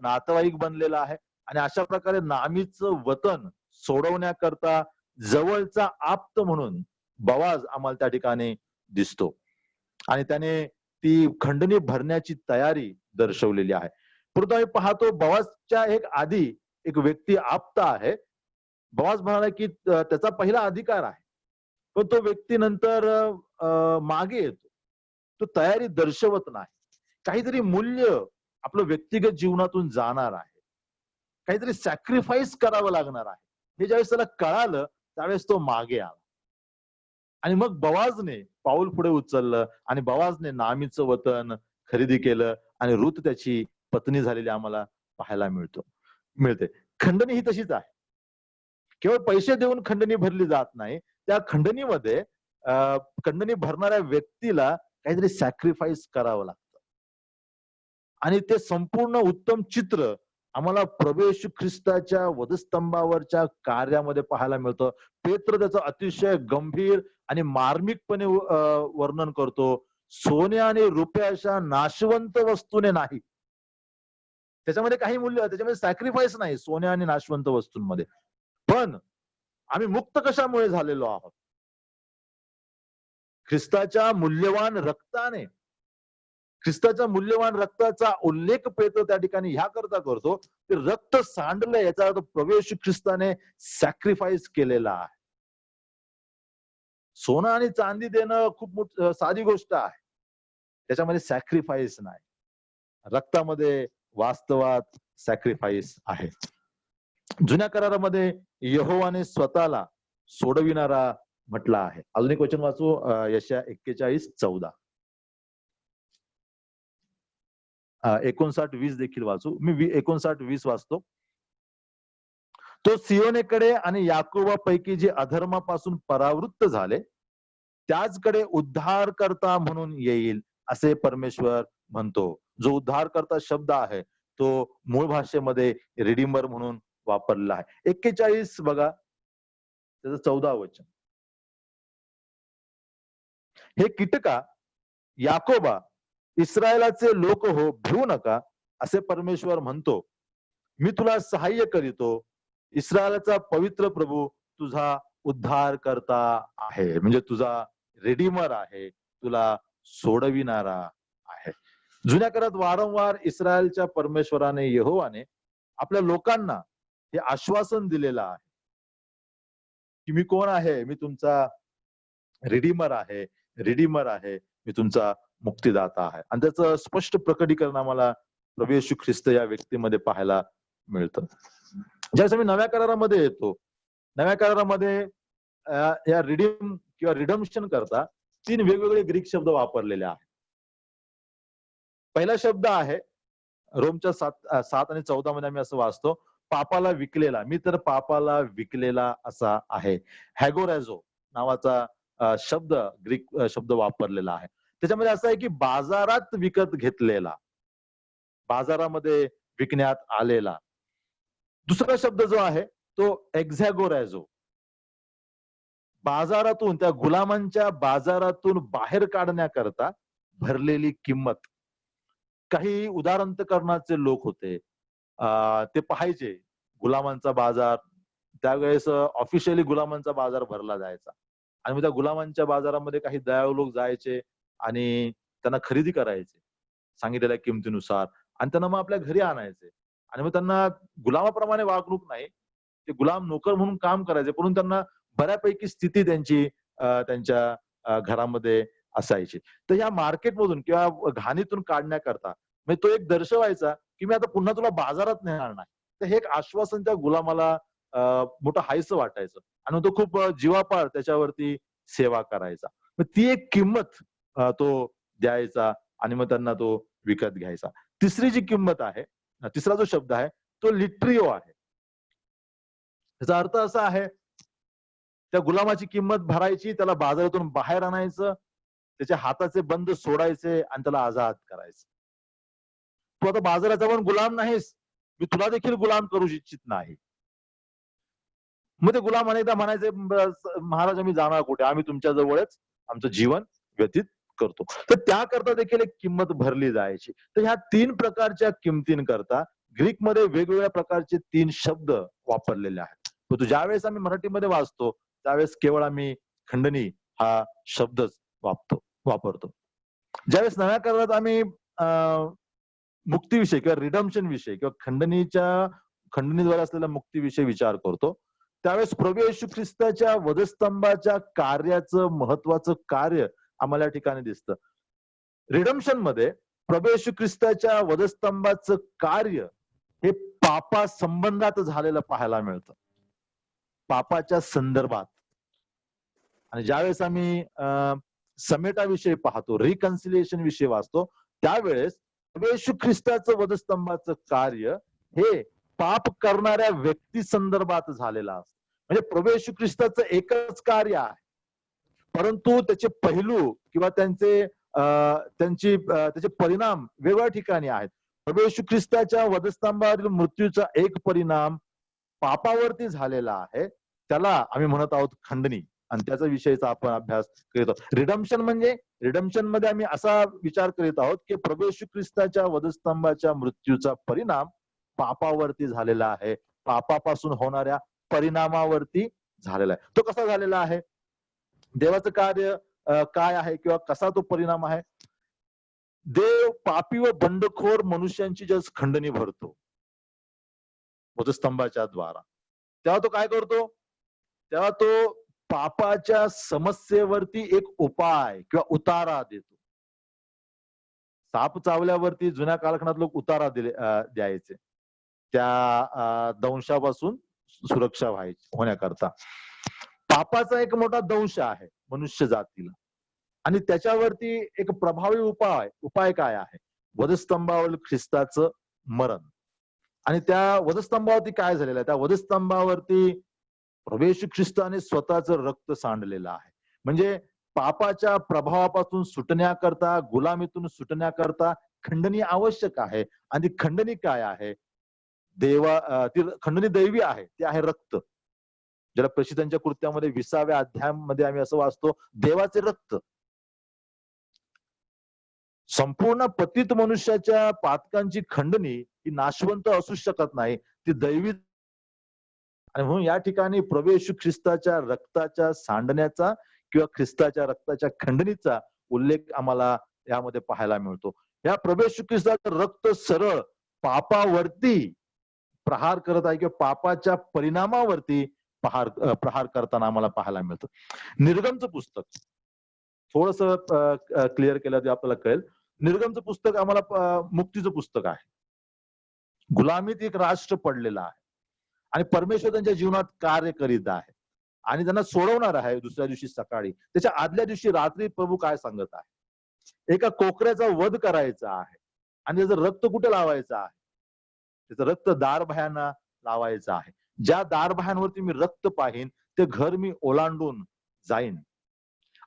नातेवाईक बनलेला आहे आणि अशा प्रकारे नामीचं वतन सोडवण्याकरता जवळचा आप्त म्हणून बोआज आम्हाला त्या ठिकाणी दिसतो आणि त्याने ती खंडणी भरण्याची तयारी दर्शवलेली आहे. परंतु आम्ही पाहतो बोआजच्या एक आधी एक व्यक्ती आप्त आहे. बोआज म्हणाला की त्याचा पहिला अधिकार आहे, पण तो व्यक्ती नंतर मागे येतो. तो तयारी दर्शवत नाही. काहीतरी मूल्य आपलं व्यक्तिगत जीवनातून जाणार आहे, काहीतरी सॅक्रिफाईस करावं लागणार आहे. हे ज्यावेळेस त्याला कळालं त्यावेळेस तो मागे आला आणि मग बोआजने पाऊल पुढे उचललं आणि बोआजने नामीचं वतन खरेदी केलं आणि रूथ त्याची पत्नी झालेली आम्हाला पाहायला मिळते. खंडणी ही तशीच आहे. केवळ पैसे देऊन खंडणी भरली जात नाही. त्या खंडणीमध्ये खंडणी भरणाऱ्या व्यक्तीला काहीतरी सॅक्रिफाईस करावं लागतं आणि ते संपूर्ण उत्तम चित्र आम्हाला प्रभू येशू ख्रिस्ताच्या वधस्तंभावरच्या कार्यामध्ये पाहायला मिळतं. पेत्र त्याचं अतिशय गंभीर आणि मार्मिकपणे वर्णन करतो. सोने आणि रुपयाच्या नाशवंत वस्तूने नाही, त्याच्यामध्ये काही मूल्य, त्याच्यामध्ये सॅक्रिफाईस नाही सोने आणि नाशवंत वस्तूंमध्ये, पण आम्ही मुक्त कशामुळे झालेलो आहोत? ख्रिस्ताच्या मूल्यवान रक्ताने. ख्रिस्ताच्या मूल्यवान रक्ताचा उल्लेख पेत्र त्या ठिकाणी ह्या करता करतो की रक्त सांडलं, याचा अर्थ प्रभू येशू ख्रिस्ताने सॅक्रिफाईस केलेला आहे. सोनं आणि चांदी देणं खूप साधी गोष्ट आहे, त्याच्यामध्ये सॅक्रिफाईस नाही. रक्तामध्ये वास्तवात सॅक्रिफाईस आहे. जुन्या करारामध्ये यहोवाने स्वतःला सोडविणारा म्हटला आहे. अजून एक वचन वाचू, यशाया 41:14. 59:20 देखील वाचू. मी 59:20 वाचतो. तो सियोनेकडे आणि याकोबापैकी जे अधर्मापासून परावृत्त झाले त्याचकडे उद्धारकर्ता म्हणून येईल असे परमेश्वर म्हणतो. जो उद्धारकर्ता शब्द आहे तो मूळ भाषेमध्ये रिडीमर म्हणून वापरलेला आहे. 41 बघा, त्याचं 14 वचन. हे कीटका याकोबा, इस्रायलाचे लोक हो, भिवू नका असे परमेश्वर म्हणतो. मी तुला सहाय्य करीतो. इस्रायलाचा पवित्र प्रभू तुझा उद्धार करता आहे, म्हणजे तुझा रिडीमर आहे, तुला सोडविणारा आहे. जुन्या काळात वारंवार इस्रायलच्या परमेश्वराने यहोवाने आपल्या लोकांना हे आश्वासन दिलेलं आहे की मी कोण आहे, मी तुमचा रिडीमर आहे, मी तुमचा मुक्तिदाता आहे. आणि त्याचं स्पष्ट प्रकटीकरण आम्हाला प्रभू येशू ख्रिस्त या व्यक्तीमध्ये पाहायला मिळतं. ज्यावेळेस आम्ही नव्या करारामध्ये येतो, नव्या करारामध्ये या रिडीम किंवा रिडम्शन करता 3 वेगवेगळे ग्रीक शब्द वापरलेले आहेत. पहिला शब्द आहे रोमच्या 7 आणि 14 मध्ये आम्ही असं वाचतो, पापाला विकलेला, मी तर पापाला विकलेला असा आहे. हॅगोरॅझो नावाचा शब्द, ग्रीक शब्द वापरलेला आहे. त्याच्यामध्ये असं आहे की बाजारात विकत घेतलेला, बाजारामध्ये विकण्यात आलेला. दुसरा शब्द जो आहे तो एक्झॅगोरॅझो, बाजारातून, त्या गुलामांच्या बाजारातून बाहेर काढण्याकरता भरलेली किंमत. काही उदारंतकरणाचे लोक होते, ते पाहायचे गुलामांचा बाजार, त्यावेळेस ऑफिशियली गुलामांचा बाजार भरला जायचा आणि मग त्या गुलामांच्या बाजारामध्ये काही दयाळू लोक जायचे आणि त्यांना खरेदी करायचे सांगितलेल्या किमतीनुसार, आणि त्यांना मग आपल्या घरी आणायचे आणि मग त्यांना गुलामाप्रमाणे वागणूक नाही, ते गुलाम नोकर म्हणून काम करायचे, परंतु त्यांना बऱ्यापैकी स्थिती त्यांची त्यांच्या घरामध्ये असायची. तर या मार्केटमधून किंवा घाणीतून काढण्याकरता म्हणजे तो एक दर्शवायचा की मी आता पुन्हा तुला बाजारात नेणार नाही. तर हे एक आश्वासन त्या गुलामाला मोठं हायसं वाटायचं आणि मग तो खूप जीवापाड त्याच्यावरती सेवा करायचा. मग ती एक किंमत तो द्यायचा आणि मग त्यांना तो विकत घ्यायचा. तिसरी जी किंमत आहे, तिसरा जो शब्द आहे तो लिट्रिओ आहे. त्याचा अर्थ असा आहे, त्या गुलामाची किंमत भरायची, त्याला बाजारातून बाहेर आणायचं, त्याच्या हाताचे बंद सोडायचे आणि त्याला आजाद करायचं. तू आता बाजाराचा पण गुलाम नाहीस, मी तुला देखील गुलाम करू इच्छित नाही. मग ते गुलाम अनेकदा म्हणायचे, महाराज आम्ही जाणार कुठे, आम्ही तुमच्या जवळच आमचं जीवन व्यतीत करतो. तर त्याकरता देखील एक किंमत भरली जायची. तर ह्या 3 प्रकारच्या किंमतींकरता ग्रीकमध्ये वेगवेगळ्या प्रकारचे 3 शब्द वापरलेले आहेत. परंतु ज्यावेळेस आम्ही मराठीमध्ये वाचतो त्यावेळेस केवळ आम्ही खंडणी हा शब्दच वापरतो. ज्यावेळेस नव्या करारात आम्ही मुक्तीविषयी किंवा रिडम्पशन विषयी किंवा खंडणीद्वारे असलेल्या मुक्तीविषयी विचार करतो, त्यावेळेस प्रभू येशू ख्रिस्ताच्या वधस्तंभाच्या कार्याचं महत्वाचं कार्य आम्हाला या ठिकाणी दिसतं. रिडम्पशन मध्ये प्रभू येशू ख्रिस्ताच्या वधस्तंभाचं कार्य हे पापा संबंधात झालेलं पाहायला मिळतं, पापाच्या संदर्भात. आणि ज्यावेळेस आम्ही समेटाविषयी पाहतो, रिकन्सिलिएशन विषयी वाचतो, त्यावेळेस प्रभू येशू ख्रिस्ताचं वधस्तंभाचं कार्य हे पाप करणाऱ्या व्यक्ती संदर्भात झालेलं असतं. म्हणजे प्रभू येशू ख्रिस्ताचं एकच कार्य आहे, परंतु त्याचे पैलू किंवा त्याचे परिणाम वेगळ्या ठिकाणी आहेत. प्रभू येशू ख्रिस्ताच्या वधस्तंभावरील मृत्यूचा एक परिणाम पापावरती झालेला आहे, त्याला आम्ही म्हणत आहोत खंडणी, आणि त्याचा विषयीचा आपण अभ्यास करीत आहोत. रिडम्पशन मध्ये आम्ही असा विचार करीत आहोत की प्रभू येशू ख्रिस्ताच्या वधस्तंभाच्या मृत्यूचा परिणाम पापावरती झालेला आहे, पापापासून होणाऱ्या परिणामावरती झालेला आहे. तो कसा झालेला आहे, देवाचं कार्य काय आहे किंवा कसा तो परिणाम आहे. देव पापी व बंडखोर मनुष्यांची ज्या खंडणी भरतो वधस्तंभाच्या द्वारा, तेव्हा तो काय करतो, तेव्हा तो पापाच्या समस्येवरती एक उपाय किंवा उतारा देतो. साप चावल्यावरती जुन्या कालखंडात लोक उतारा द्यायचे त्या दंशापासून सुरक्षा होण्याकरता. पापाचा एक मोठा दंश आहे मनुष्य जातीला, आणि त्याच्यावरती एक प्रभावी उपाय काय आहे, वधस्तंभावर ख्रिस्ताचं मरण. आणि त्या वधस्तंभावरती काय झालेलं आहे, त्या वधस्तंभावरती प्रभू येशू ख्रिस्ताने स्वतःचं रक्त सांडलेलं आहे. म्हणजे पापाच्या प्रभावापासून सुटण्याकरता, गुलामीतून सुटण्याकरता खंडणी आवश्यक आहे. आणि ती खंडणी काय आहे, ती खंडणी दैवी आहे, ती आहे रक्त. ज्याला प्रेषितांच्या कृत्यामध्ये 20व्या अध्यायामध्ये आम्ही असं वाचतो, देवाचे रक्त. संपूर्ण पतित मनुष्याच्या पातकांची खंडणी ही नाशवंत असू शकत नाही, ती दैवी. आणि म्हणून या ठिकाणी प्रभू येशू ख्रिस्ताच्या रक्ताच्या सांडण्याचा किंवा ख्रिस्ताच्या रक्ताच्या खंडणीचा उल्लेख आम्हाला यामध्ये पाहायला मिळतो. या प्रभू येशू ख्रिस्ताचं रक्त सरळ पापावरती प्रहार करत आहे किंवा पापाच्या परिणामावरती प्रहार करताना आम्हाला पाहायला मिळतं. निर्गमचं पुस्तक थोडस क्लिअर केलं तर आपल्याला कळेल. निर्गमचं पुस्तक आम्हाला मुक्तीचं पुस्तक आहे. गुलामीत एक राष्ट्र पडलेला आहे आणि परमेश्वर त्यांच्या जीवनात कार्य करीत आहे आणि त्यांना सोडवणार आहे दुसऱ्या दिवशी सकाळी. त्याच्या आदल्या दिवशी रात्री प्रभू काय सांगत आहे, एका कोकऱ्याचा वध करायचा आहे आणि त्याचं रक्त कुठे लावायचं आहे, त्याचं रक्त दारबाह्यांना लावायचं आहे. ज्या दारबाह्यांवरती मी रक्त पाहीन ते घर मी ओलांडून जाईन.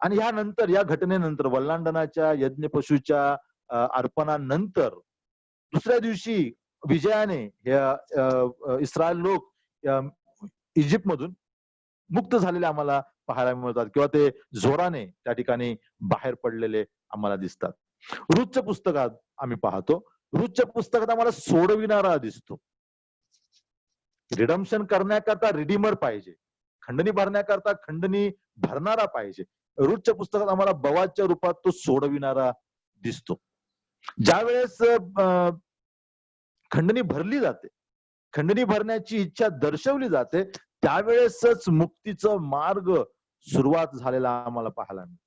आणि ह्यानंतर, या घटनेनंतर, वल्लांडनाच्या यज्ञपशूच्या अर्पणानंतर दुसऱ्या दिवशी विजयाने इस्रायल लोक इजिप्त मधून मुक्त झालेले आम्हाला पाहायला मिळतात किंवा ते जोराने त्या ठिकाणी बाहेर पडलेले आम्हाला दिसतात. रूथच्या पुस्तकात आम्ही पाहतो, रूथच्या पुस्तकात आम्हाला सोडविणारा दिसतो. रिडम्पशन करण्याकरता रिडीमर पाहिजे, खंडणी भरण्याकरता खंडणी भरणारा पाहिजे. रूटच्या पुस्तकात आम्हाला बवाच्या रूपात तो सोडविणारा दिसतो. ज्या वेळेस खंडणी भरली जाते, खंडणी भरण्याची इच्छा दर्शवली जाते, त्यावेळेसच मुक्तीचा मार्ग सुरुवात झालेला आम्हाला पाहायला मिळतो.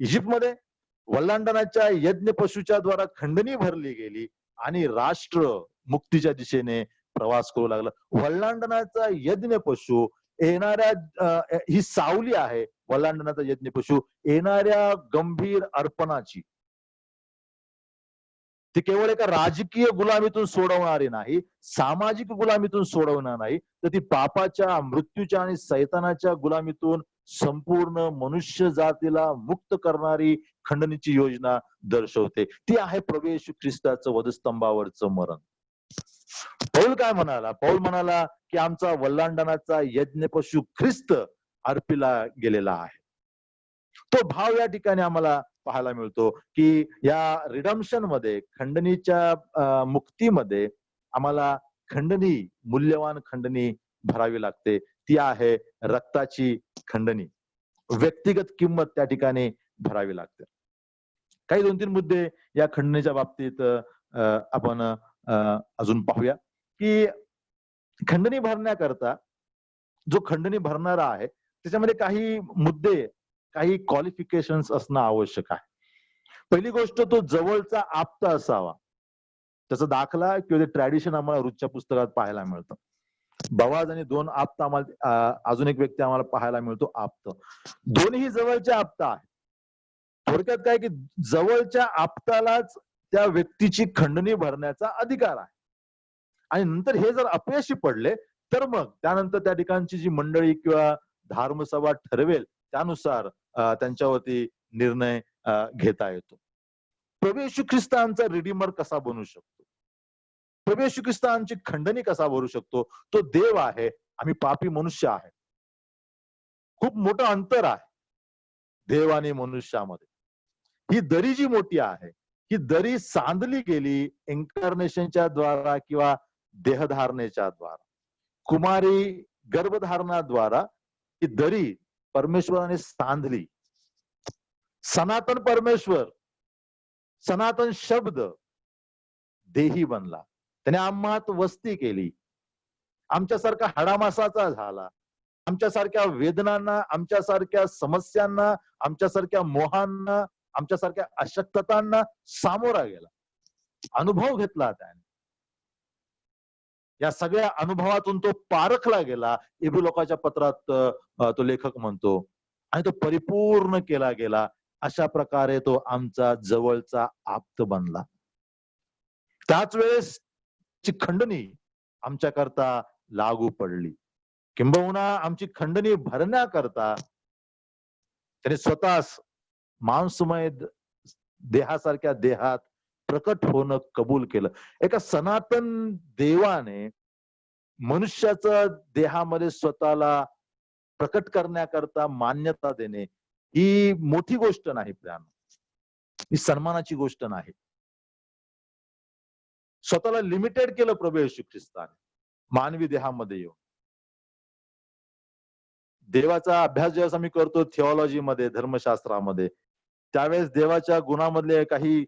इजिप्तमध्ये वल्लांडनाच्या यज्ञ पशूच्या द्वारा खंडणी भरली गेली आणि राष्ट्र मुक्तीच्या दिशेने प्रवास करू लागला. वल्लांडनाचा यज्ञ पशु येणाऱ्या ही सावली आहे. वल्लांडनाचा यज्ञ पशु येणाऱ्या गंभीर अर्पणाची, ती केवळ एका राजकीय गुलामीतून सोडवणारी नाही, सामाजिक गुलामीतून सोडवणार नाही, तर ती पापाच्या, मृत्यूच्या आणि सैतानाच्या गुलामीतून संपूर्ण मनुष्य जातीला मुक्त करणारी खंडणीची योजना दर्शवते. ती आहे प्रभू येशू ख्रिस्ताचं वधस्तंभावरचं मरण. पौल काय म्हणाला? पौल म्हणाला की आमचा वल्लांडनाचा यज्ञ पशु ख्रिस्त अर्पिला गेलेला आहे. तो भाव या ठिकाणी आम्हाला पाहायला मिळतो की या रिडम्पशन मध्ये, खंडणीच्या मुक्तीमध्ये आम्हाला खंडणी, मूल्यवान खंडणी भरावी लागते. ती आहे रक्ताची खंडणी. व्यक्तिगत किंमत त्या ठिकाणी भरावी लागते. काही 2-3 मुद्दे या खंडणीच्या बाबतीत आपण अजून पाहूया की खंडणी भरण्याकरता जो खंडणी भरणारा आहे त्याच्यामध्ये काही मुद्दे, काही क्वालिफिकेशन्स असणं आवश्यक आहे. पहिली गोष्ट, तो जवळचा आप्त असावा. त्याचा दाखला किंवा ते ट्रॅडिशन आम्हाला रूटच्या पुस्तकात पाहायला मिळतं. बवाज आणि 2 आप्त आम्हाला, अजून एक व्यक्ती आम्हाला पाहायला मिळतो आप्त. दोन्ही जवळचे आप्त आहेत. थोडक्यात काय की जवळच्या आप्तालाच त्या व्यक्तीची खंडणी भरण्याचा अधिकार आहे. आणि नंतर हे जर अपयशी पडले तर मग त्यानंतर त्या ठिकाणची जी मंडळी किंवा धर्मसभा ठरवेल त्यानुसार त्यांच्यावरती निर्णय घेता येतो. प्रभू येशू ख्रिस्त आमचा रिडीमर कसा बनू शकतो? प्रभू येशू ख्रिस्त आमची खंडणी कसा भरू शकतो? तो देव आहे, आम्ही पापी मनुष्य आहे. खूप मोठं अंतर आहे देव आणि मनुष्यामध्ये. ही दरी जी मोठी आहे, ही दरी सांधली गेली इन्कार्नेशनच्या द्वारा किंवा देहधारणेच्या द्वारा, कुमारी गर्भधारणाद्वारा ही दरी परमेश्वराने सांधली. सनातन परमेश्वर, सनातन शब्द देही बनला. त्याने आम्हात वस्ती केली. आमच्यासारखा हाडामासाचा झाला. आमच्यासारख्या वेदनांना, आमच्यासारख्या समस्यांना, आमच्यासारख्या मोहांना, आमच्यासारख्या अशक्ततांना सामोरा गेला. अनुभव घेतला त्याने. या सगळ्या अनुभवातून तो पारखला गेला, इब्री लोकांच्या पत्रात तो लेखक म्हणतो, आणि तो परिपूर्ण केला गेला. अशा प्रकारे तो आमचा जवळचा आप्त बनला. त्याच वेळेस ची खंडणी आमच्याकरता लागू पडली. किंबहुना आमची खंडणी भरण्याकरता त्याने स्वतःच मांसमय देहासारख्या देहात प्रकट होणं कबूल केलं. एका सनातन देवाने मनुष्याच्या देहामध्ये स्वतःला प्रकट करण्याकरता मान्यता देणे ही मोठी गोष्ट नाही प्रियानो, ही सन्मानाची गोष्ट नाही. स्वतःला लिमिटेड केलं प्रभू येशू ख्रिस्ताने मानवी देहामध्ये येऊन. देवाचा अभ्यास जेव्हा आम्ही करतो थिओलॉजी मध्ये, धर्मशास्त्रामध्ये, त्यावेळेस देवाच्या गुणामधले काही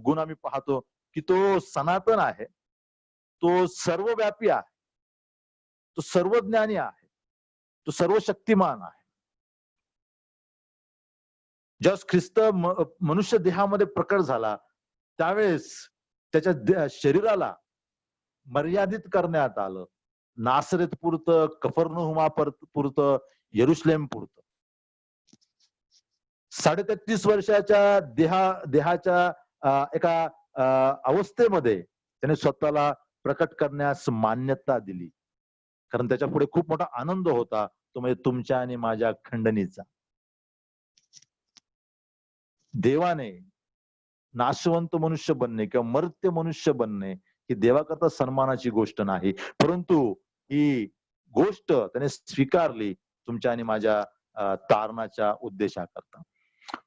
गुण आम्ही पाहतो की तो सनातन आहे, तो सर्वव्यापी आहे, तो सर्वज्ञानी आहे, तो सर्वशक्तिमान आहे. ज्यावेळेस ख्रिस्त मनुष्य देहामध्ये प्रकट झाला त्यावेळेस त्याच्या शरीराला मर्यादित करण्यात आलं. नासरेत पुरतं, कफरनहुमा पुरतं, यरुशलेम पुरतं. 33.5 वर्षाच्या देहाच्या एका अवस्थेमध्ये त्याने स्वतःला प्रकट करण्यास मान्यता दिली. कारण त्याच्या पुढे खूप मोठा आनंद होता, तो म्हणजे तुमच्या आणि माझ्या खंडणीचा. देवाने नाशवंत मनुष्य बनणे किंवा मर्त्य मनुष्य बनणे ही देवाकरता सन्मानाची गोष्ट नाही, परंतु ही गोष्ट त्याने स्वीकारली तुमच्या आणि माझ्या तारणाच्या उद्देशाकरता.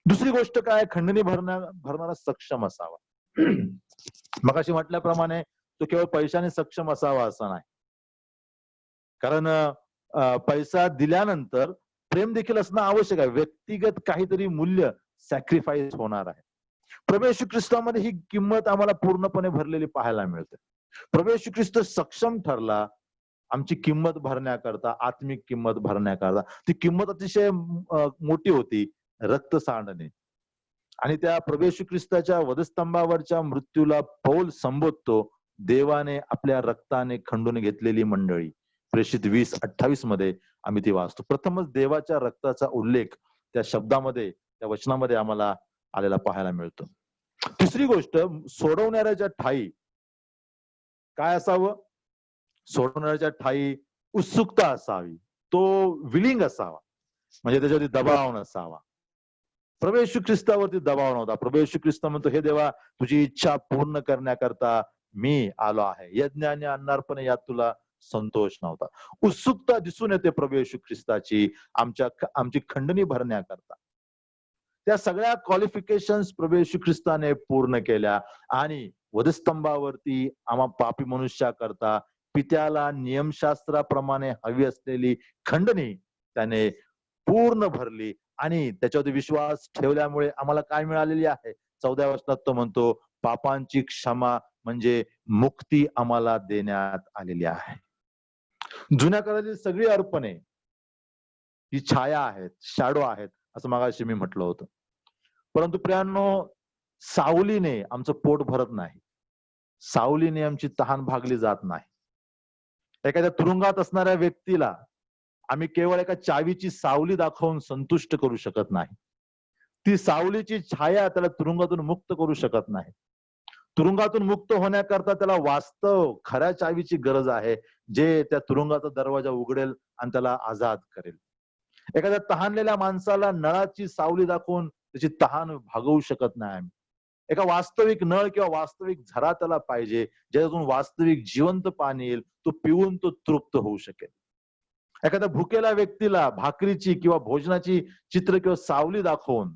दुसरी गोष्ट काय? खंडणी भरणारा सक्षम असावा. मगाशी म्हटल्याप्रमाणे तो केवळ पैशाने सक्षम असावा असं नाही. कारण पैसा दिल्यानंतर प्रेम देखील असणं आवश्यक आहे. व्यक्तिगत काहीतरी मूल्य सॅक्रिफाईस होणार आहे. प्रभू येशू ख्रिस्तामध्ये ही किंमत आम्हाला पूर्णपणे भरलेली पाहायला मिळते. प्रभू येशू ख्रिस्त सक्षम ठरला आमची किंमत भरण्याकरता, आत्मिक किंमत भरण्याकरता. ती किंमत अतिशय मोठी होती, रक्त सांडणे. आणि त्या प्रभू येशू ख्रिस्ताच्या वधस्तंभावरच्या मृत्यूला पौल संबोधतो, देवाने आपल्या रक्ताने खंडून घेतलेली मंडळी. प्रेषित 20:28 मध्ये आम्ही ती वाचतो. प्रथमच देवाच्या रक्ताचा उल्लेख त्या शब्दामध्ये, त्या वचनामध्ये आम्हाला आलेला पाहायला मिळतो. तिसरी गोष्ट, सोडवणाऱ्याच्या ठाई काय असावं? सोडवणाऱ्याच्या ठाई उत्सुकता असावी, तो विलिंग असावा, म्हणजे त्याच्यावरती दबाव नसावा. प्रभू येशू ख्रिस्तावरती दबाव नव्हता. प्रभू येशू ख्रिस्त म्हणतो, हे देवा, तुझी इच्छा पूर्ण करण्याकरता मी आलो आहे. यज्ञ आणि अन्नार्पण यात तुला संतोष नव्हता. उत्सुकता दिसून येते प्रभू येशू ख्रिस्ताची आमची खंडणी भरण्याकरता. त्या सगळ्या क्वालिफिकेशन्स प्रभू येशू ख्रिस्ताने पूर्ण केल्या आणि वधस्तंभावरती आम्हा पापी मनुष्याकरता पित्याला नियमशास्त्राप्रमाणे हवी असलेली खंडणी त्याने पूर्ण भरली. आणि त्याच्यावरती विश्वास ठेवल्यामुळे आम्हाला काय मिळालेली आहे? 14व्या वचनात तो म्हणतो, पापांची क्षमा म्हणजे मुक्ती आम्हाला देण्यात आलेली आहे. जुन्या काळातील सगळी अर्पणे ही छाया आहेत, शॅडो आहेत, असं मगाशी मी म्हटलं होतं. परंतु प्रियांनो, सावलीने आमचं पोट भरत नाही, सावलीने आमची तहान भागली जात नाही. एखाद्या तुरुंगात असणाऱ्या व्यक्तीला आम्ही केवळ एका चावीची सावली दाखवून संतुष्ट करू शकत नाही. ती सावलीची छाया त्याला तुरुंगातून मुक्त करू शकत नाही. तुरुंगातून मुक्त होण्याकरता त्याला वास्तव खऱ्या चावीची गरज आहे, जे त्या तुरुंगाचा दरवाजा उघडेल आणि त्याला आजाद करेल. एखाद्या तहानलेल्या माणसाला नळाची सावली दाखवून त्याची तहान भागवू शकत नाही आम्ही. एका वास्तविक नळ किंवा वास्तविक झरा त्याला पाहिजे, ज्याच्यातून वास्तविक जिवंत पाणी येईल, तो पिऊन तो तृप्त होऊ शकेल. एखाद्या भुकेल्या व्यक्तीला भाकरीची किंवा भोजनाची चित्र किंवा सावली दाखवून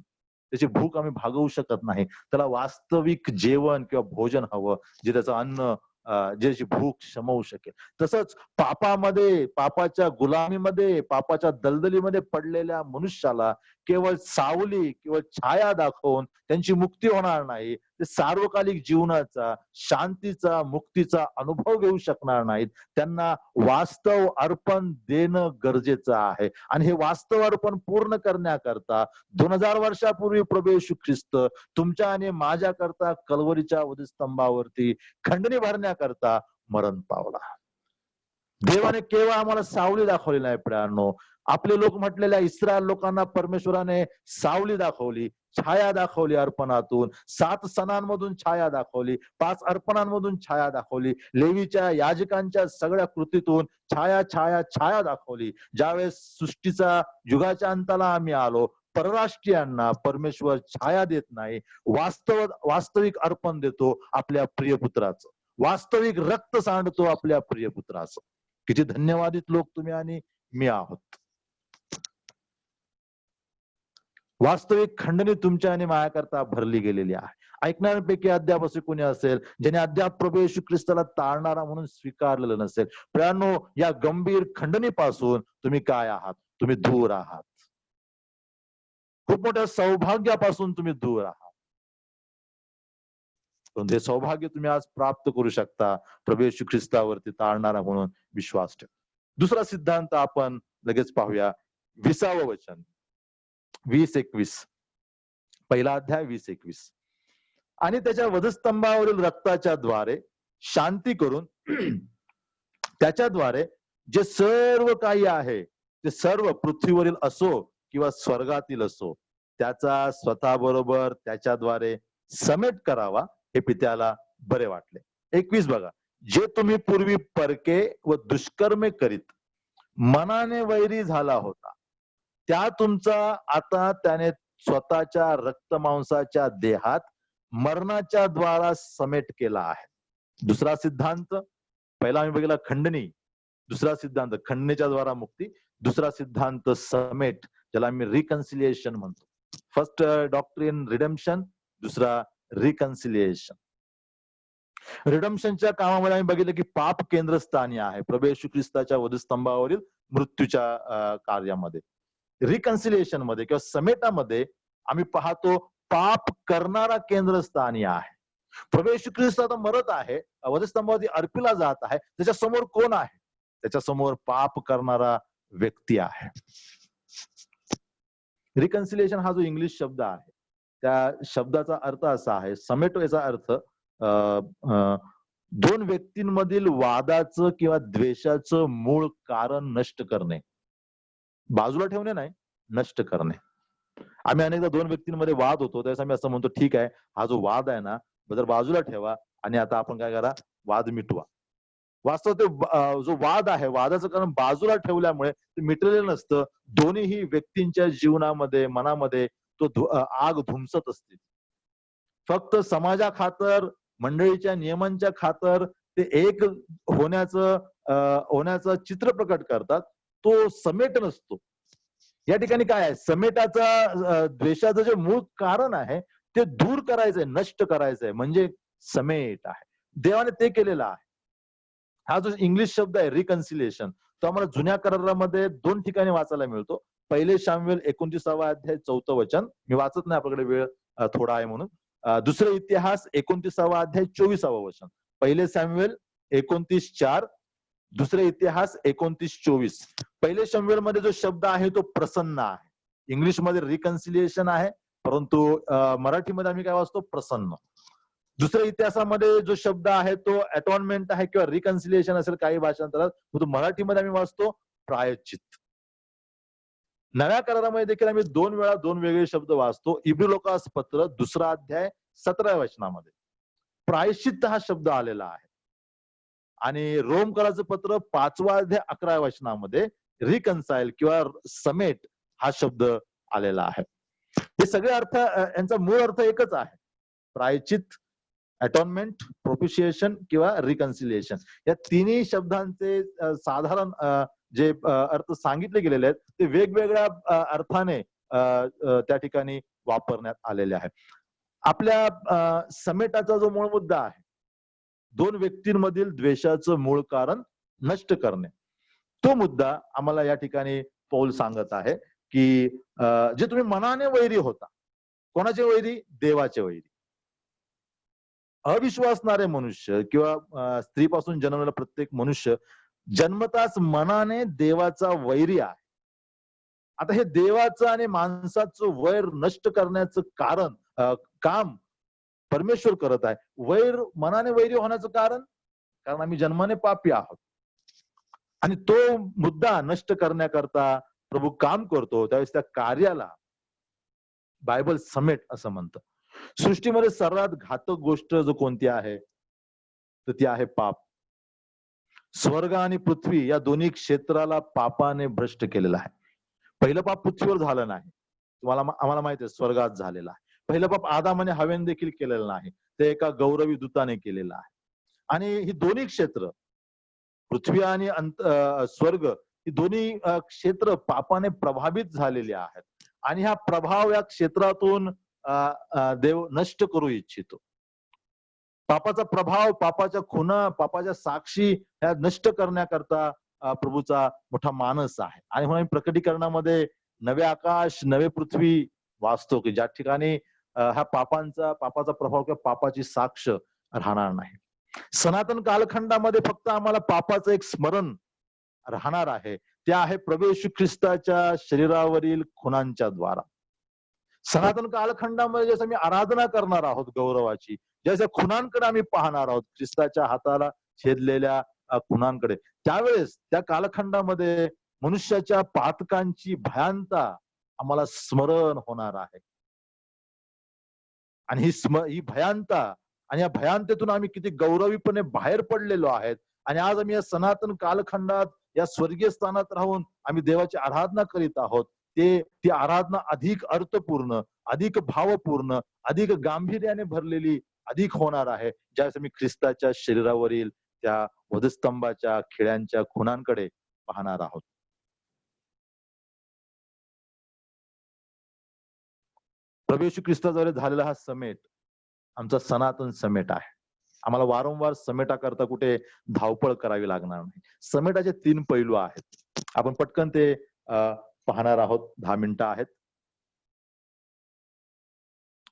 त्याची भूक आम्ही भागवू शकत नाही. त्याला वास्तविक जेवण किंवा भोजन हवं, जे त्याचं अन्न ज्याची भूक शमवू शकेल. तसंच पापामध्ये, पापाच्या गुलामीमध्ये, पापाच्या दलदलीमध्ये पडलेल्या मनुष्याला केवळ सावली किंवा छाया दाखवून त्यांची मुक्ती होणार नाही. ते सार्वकालिक जीवनाचा, शांतीचा, मुक्तीचा अनुभव घेऊ शकणार नाहीत. त्यांना वास्तव अर्पण देणं गरजेचं आहे. आणि हे वास्तव अर्पण पूर्ण करण्याकरता 2000 वर्षापूर्वी प्रभू येशू ख्रिस्त तुमच्या आणि माझ्याकरता कल्वरीच्या वधस्तंभावरती खंडणी भरण्याकरता मरण पावला. देवाने केवळ आम्हाला सावली दाखवली नाही प्रियांनो. आपले लोक म्हटलेल्या इस्रायल लोकांना परमेश्वराने सावली दाखवली, छाया दाखवली अर्पणातून, 7 सणांमधून छाया दाखवली, 5 अर्पणांमधून छाया दाखवली, लेवीच्या याजकांच्या सगळ्या कृतीतून छाया छाया छाया दाखवली. ज्यावेळेस सृष्टीचा युगाच्या अंताला आम्ही आलो, परराष्ट्रीयांना परमेश्वर छाया देत नाही, वास्तविक अर्पण देतो आपल्या प्रियपुत्राचं, वास्तविक रक्त सांडतो आपल्या प्रियपुत्राचं. किती धन्यवादित लोक तुम्ही आणि मी आहोत. वास्तविक खंडणी तुमच्या आणि माझ्याकरता भरली गेलेली आहे. ऐकणाऱ्यांपैकी अद्याप असे कोणी असेल ज्याने अद्याप प्रभू येशू ख्रिस्ताला तारणारा म्हणून स्वीकारलेलं नसेल. प्रियांनो, या गंभीर खंडणीपासून तुम्ही काय आहात? तुम्ही दूर आहात. खूप मोठ्या सौभाग्यापासून तुम्ही दूर आहात. पण ते सौभाग्य तुम्ही आज प्राप्त करू शकता प्रभू येशू ख्रिस्तावरती तारणारा म्हणून विश्वास ठेवा. दुसरा सिद्धांत आपण लगेच पाहूया. 20वे वचन 20:21, पहिला अध्याय 20:21. आणि त्याच्या वधस्तंभावरील रक्ताच्या द्वारे शांती करून त्याच्याद्वारे जे सर्व काही आहे ते सर्व पृथ्वीवरील असो किंवा स्वर्गातील असो त्याचा स्वतःबरोबर त्याच्याद्वारे समेट करावा, हे पित्याला बरे वाटले. 21 बघा. जे तुम्ही पूर्वी परके व दुष्कर्मे करीत मनाने वैरी झाला होता, त्या तुमचा आता त्याने स्वतःच्या रक्तमांसाच्या देहात मरणाच्या द्वारा समेट केला आहे. दुसरा सिद्धांत, पहिला आम्ही बघितला खंडणी, दुसरा सिद्धांत खंडणीच्या द्वारा मुक्ती, दुसरा सिद्धांत समेट, ज्याला आम्ही रिकन्सिलिएशन म्हणतो. फर्स्ट डॉक्ट्रिन रिडेम्पशन, दुसरा रिकन्सिलिएशन. रिडम्पशनच्या कामामध्ये आम्ही बघितलं की पाप केंद्रस्थानी आहे प्रभू येशू ख्रिस्ताच्या वधस्तंभावरील मृत्यूच्या कार्यामध्ये. रिकन्सिलिएशन मध्ये किंवा समेटामध्ये आम्ही पाहतो पाप करणारा केंद्रस्थानी आहे. प्रभू येशू ख्रिस्त आता मरत आहे, वधस्तंभावरती अर्पिला जात आहे, त्याच्या समोर कोण आहे? त्याच्या समोर पाप करणारा व्यक्ती आहे. रिकन्सिलिएशन हा जो इंग्लिश शब्द आहे, त्या शब्दाचा अर्थ असा आहे, समेटो याचा अर्थ दोन व्यक्तींमधील वादाचं किंवा द्वेषाचं मूळ कारण नष्ट करणे. बाजूला ठेवणे नाही, नष्ट करणे. आम्ही अनेकदा दोन व्यक्तींमध्ये वाद होतो, त्यावेळेस आम्ही असं म्हणतो, ठीक आहे, हा जो वाद आहे ना, जर बाजूला ठेवा आणि आता आपण काय करा, वाद मिटवा. वास्तव ते जो वाद आहे, वादाचं कारण बाजूला ठेवल्यामुळे ते मिटलेलं नसतं. दोन्हीही व्यक्तींच्या जीवनामध्ये, मनामध्ये तो आग धुमसत असते. फक्त समाजा खातर, मंडळीच्या नियमांच्या खातर ते एक होण्याचं चित्र प्रकट करतात. तो समेट नसतो. या ठिकाणी काय आहे, समेटाचा द्वेषाचं जे मूळ कारण आहे ते दूर करायचंय, नष्ट करायचंय, म्हणजे समेट आहे. देवाने ते केलेलं आहे. हा जो इंग्लिश शब्द आहे रिकन्सिलिएशन, तो आम्हाला जुन्या करारामध्ये 2 ठिकाणी वाचायला मिळतो. पहिले शामुएल 29 अध्याय 4 वचन, मी वाचत नाही, आपल्याकडे वेळ थोडा आहे म्हणून. दुसरे इतिहास 29 अध्याय 24 वचन. पहिले शामुएल 29:4, दुसरे इतिहास 29:24. पहिले शामुएल मध्ये जो शब्द आहे तो प्रसन्न आहे. इंग्लिश मध्ये रिकन्सिलिएशन आहे, परंतु मराठीमध्ये आम्ही काय वाचतो, प्रसन्न. दुसऱ्या इतिहासामध्ये जो शब्द आहे तो अटॉनमेंट आहे किंवा रिकन्सिलिएशन असेल काही भाषांतरात, तो मराठीमध्ये आम्ही वाचतो प्रायश्चित. नव्या करारामध्ये देखील आम्ही 2 वेळा 2 वेगळे शब्द वाचतो. इब्री लोकास पत्र 2 अध्याय 17 वचनामध्ये प्रायश्चित्त हा शब्द आलेला आहे, आणि रोमकराचं पत्र 5 अध्याय 11 वचनामध्ये रिकन्साइल किंवा समेट हा शब्द आलेला आहे. हे सगळे अर्थ, यांचा मूळ अर्थ एकच आहे, प्रायश्चित, अटॉनमेंट, प्रोपिशिएशन किंवा रिकन्सिलिएशन. या तिन्ही शब्दांचे साधारण जे अर्थ सांगितले गेलेले आहेत ते वेगवेगळ्या अर्थाने त्या ठिकाणी वापरण्यात आलेले आहेत. आपल्या समेटाचा जो मूळ मुद्दा आहे, 2 व्यक्तींमधील द्वेषाचं मूळ कारण नष्ट करणे, तो मुद्दा आम्हाला या ठिकाणी पौल सांगत आहे की जे तुम्ही मनाने वैरी होता, कोणाचे वैरी? देवाचे वैरी. अविश्वासणारे मनुष्य किंवा स्त्रीपासून जन्मलेला प्रत्येक मनुष्य जन्मताच मनाने देवाचा वैरी आहे. आता हे देवाचं आणि माणसाचं वैर नष्ट करण्याचं काम परमेश्वर करत आहे. मनाने वैरी होण्याचं कारण आम्ही जन्माने पापी आहोत, आणि तो मुद्दा नष्ट करण्याकरता प्रभू काम करतो. त्यावेळेस त्या कार्याला बायबल समेट असं म्हणतं. सृष्टीमध्ये सर्वात घातक गोष्ट जो कोणती आहे, तर ती आहे पाप. स्वर्ग आणि पृथ्वी या दोन्ही क्षेत्राला पापाने भ्रष्ट केलेलं आहे. पहिलं पाप पृथ्वीवर झालं नाही, आम्हाला माहिती आहे, स्वर्गात झालेलं आहे. पहिलं पाप आदाम आणि हवेने देखील केलेलं नाही, ते एका गौरवी दूताने केलेलं आहे. आणि ही दोन्ही क्षेत्र, पृथ्वी आणि स्वर्ग, ही दोन्ही क्षेत्र पापाने प्रभावित झालेली आहेत, आणि हा प्रभाव या क्षेत्रातून देव नष्ट करू इच्छितो. पापाचा प्रभाव, पापाच्या खुणा, पापाच्या साक्षी ह्या नष्ट करण्याकरता प्रभूचा मोठा मानस आहे. आणि म्हणून प्रकटीकरणामध्ये नवे आकाश, नवे पृथ्वी वाचतो की ज्या ठिकाणी हा पापाचा प्रभाव किंवा पापाची साक्ष राहणार नाही. सनातन कालखंडामध्ये फक्त आम्हाला पापाचं एक स्मरण राहणार आहे, ते आहे प्रभू येशू ख्रिस्ताच्या शरीरावरील खुणांच्या द्वारा. सनातन कालखंडामध्ये जसं मी आराधना करणार आहोत गौरवाची, ज्या खुणांकडे आम्ही पाहणार आहोत, ख्रिस्ताच्या हाताला छेदलेल्या खुणांकडे, त्यावेळेस त्या कालखंडामध्ये मनुष्याच्या पातकांची भयांता आम्हाला स्मरण होणार आहे. आणि ही भयांता, आणि या भयांतेतून आम्ही किती गौरवीपणे बाहेर पडलेलो आहेत, आणि आज आम्ही या सनातन कालखंडात, या स्वर्गीय स्थानात राहून आम्ही देवाची आराधना करीत आहोत. ती आराधना अधिक अर्थपूर्ण, अधिक भावपूर्ण, अधिक गांभीर्याने भरलेली अधिक होणार आहे, ज्यावेळेस आम्ही ख्रिस्ताच्या शरीरावरील त्या वधस्तंभाच्या खिळ्यांच्या खुणांकडे पाहणार आहोत. प्रभू येशू ख्रिस्ताद्वारे झालेला हा समेट आमचा सनातन समेट आहे. आम्हाला वारंवार समेटाकरता कुठे धावपळ करावी लागणार नाही. समेटाचे 3 पैलू आहेत. आपण पटकन ते पाहणार आहोत. 10 मिनिटं आहेत.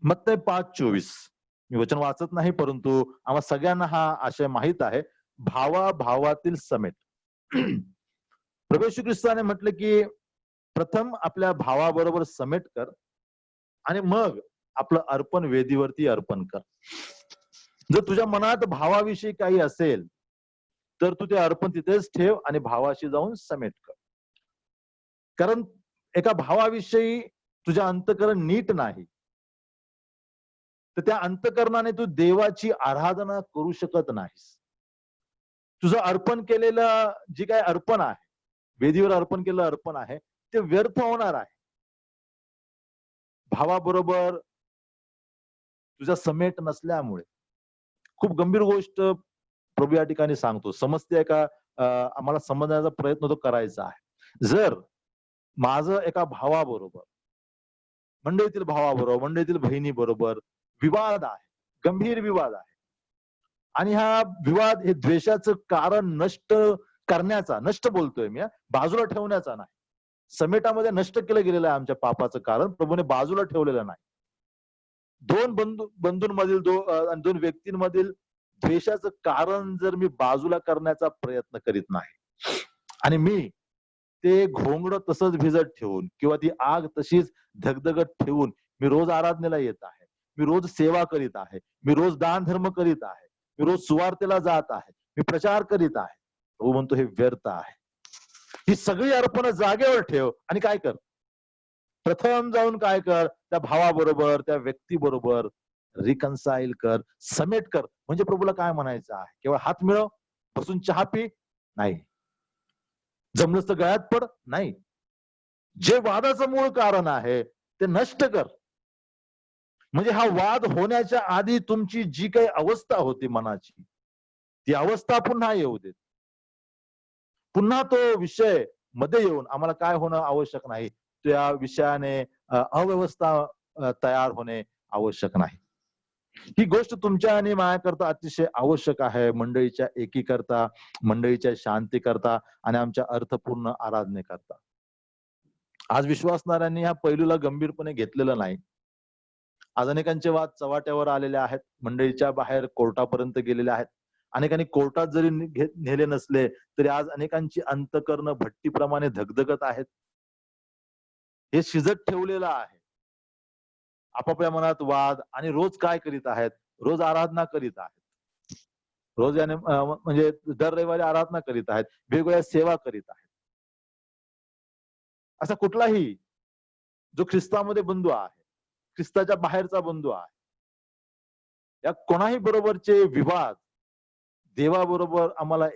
मत्तई 5:24. मी वचन वाचत नाही, परंतु आम्हा सगळ्यांना हा आशय माहित आहे. भावाभावातील समेट. प्रभू येशू ख्रिस्ताने म्हटलं की प्रथम आपल्या भावाबरोबर समेट कर आणि मग आपलं अर्पण वेदीवरती अर्पण कर. जर तुझ्या मनात भावाविषयी काही असेल तर तू ते अर्पण तिथेच ठेव आणि भावाशी जाऊन समेट कर. कारण एका भावाविषयी तुझ्या अंतःकरण नीट नाही तर त्या अंतःकरणाने तू देवाची आराधना करू शकत नाहीस. तुझं अर्पण केलेलं जे काय अर्पण आहे, वेदीवर अर्पण केलेलं अर्पण आहे, ते व्यर्थ होणार आहे. भावाबरोबर तुझा समेट नसल्यामुळे खूप गंभीर गोष्ट प्रभू या ठिकाणी सांगतो. समजते का? आम्हाला समजण्याचा प्रयत्न तो करायचा आहे. जर माझं एका भावाबरोबर, मंडळीतील भावाबरोबर, मंडळीतील बहिणी बरोबर विवाद आहे, गंभीर विवाद आहे, आणि हा विवाद हे द्वेषाचं कारण नष्ट करण्याचा, नष्ट बोलतोय मी, बाजूला ठेवण्याचा नाही. समेटामध्ये नष्ट केलं गेलेलं आहे आमच्या पापाचं कारण, प्रभूने बाजूला ठेवलेलं नाही. दोन बंधूंमधील दोन व्यक्तींमधील द्वेषाचं कारण जर मी बाजूला करण्याचा प्रयत्न करीत नाही आणि मी ते घोंगडं तसंच भिजत ठेवून किंवा ती आग तशीच धगधगत ठेवून मी रोज आराधनेला येत आहे, मी रोज सेवा करीत आहे, मी रोज दान धर्म करीत आहे, मी रोज सुवार्तेला जात आहे, मी प्रचार करीत आहे, प्रभू म्हणतो हे व्यर्थ आहे. ही सगळी अर्पण जागेवर ठेव आणि काय कर, प्रथम जाऊन काय कर, त्या भावाबरोबर, त्या व्यक्तीबरोबर रिकन्साईल कर, समेट कर. म्हणजे प्रभूला काय म्हणायचं आहे? केवळ हात मिळव, बसून चहा पी नाही, जमलंच तर गळ्यात पड नाही. जे वादाचं मूळ कारण आहे ते नष्ट कर. म्हणजे हा वाद होण्याच्या आधी तुमची जी काही अवस्था होती मनाची, ती अवस्था पुन्हा येऊ देत. पुन्हा तो विषय मध्ये येऊन आम्हाला काय होणं आवश्यक नाही, त्या विषयाने अव्यवस्था तयार होणे आवश्यक नाही. ही गोष्ट तुमच्या आणि माझ्याकरता अतिशय आवश्यक आहे, मंडळीच्या एकीकरता, मंडळीच्या शांतीकरता आणि आमच्या अर्थपूर्ण आराधनेकरता. आज विश्वासणाऱ्यांनी ह्या पैलूला गंभीरपणे घेतलेलं नाही. आज अनेकांचे वाद चव्हाट्यावर आलेले आहेत, मंडळीच्या बाहेर कोर्टापर्यंत गेलेले आहेत. अनेकांनी कोर्टात जरी नेले नसले तरी आज अनेकांची अंतःकरण भट्टीप्रमाणे धगधगत आहेत. हे शिजत ठेवलेलं आहे. आपापल्या मनात वाद, आणि रोज काय करीत आहेत? रोज आराधना करीत आहेत, रोज याने म्हणजे दर रविवारी आराधना करीत आहेत, वेगवेगळ्या सेवा करीत आहेत. असा कुठलाही जो ख्रिस्तामध्ये बंधू आहे, ख्रिस्ताच्या बाहेरचा बंधू आहे, या कोणाही बरोबरचे विवाद देवाबरोबर आम्हाला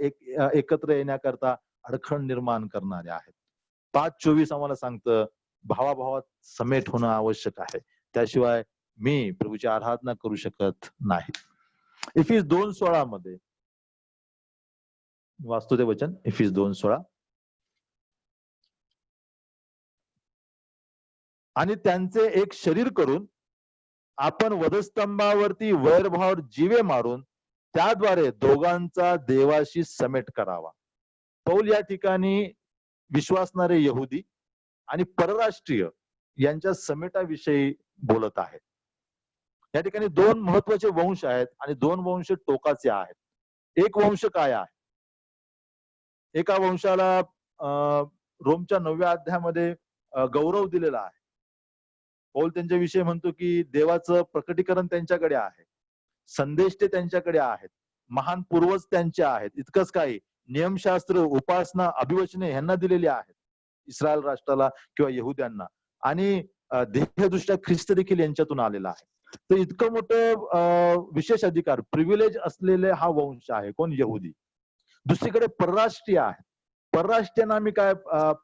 एकत्र येण्याकरता अडखळ निर्माण करणारे आहेत. 5:24 आम्हाला सांगतं भावाभावात समेट होणं आवश्यक आहे, त्याशिवाय मी प्रभूची आराधना करू शकत नाही. इफिस 2:16 मध्ये वाचतो ते वचन. इफिस 2:16, आणि त्यांचे एक शरीर करून आपण वधस्तंभावरती वैरभावावर जीवे मारून त्याद्वारे दोघांचा देवाशी समेट करावा. पौल या ठिकाणी विश्वासणारे यहुदी आणि परराष्ट्रीय यांच्या समेटाविषयी बोलत आहे. या ठिकाणी दोन महत्वाचे वंश आहेत आणि दोन वंश टोकाचे आहेत. एक वंश काय आहे? एका वंशाला रोमच्या 9व्या अध्यायामध्ये गौरव दिलेला आहे. पौल त्यांच्याविषयी म्हणतो की देवाचं प्रकटीकरण त्यांच्याकडे आहे, संदेश ते त्यांच्याकडे आहेत, महान पूर्वज त्यांचे आहेत. इतकंच काही नियमशास्त्र, उपासना, अभिवचने ह्यांना दिलेली आहेत इस्रायल राष्ट्राला किंवा यहुद्यांना, आणि देहदृष्ट्या ख्रिस्त देखील यांच्यातून आलेला आहे. तर इतकं मोठं विशेष अधिकार, प्रिव्हिलेज असलेले हा वंश आहे कोण? यहुदी. दुसरीकडे परराष्ट्रीय आहेत. परराष्ट्रीयांना आम्ही काय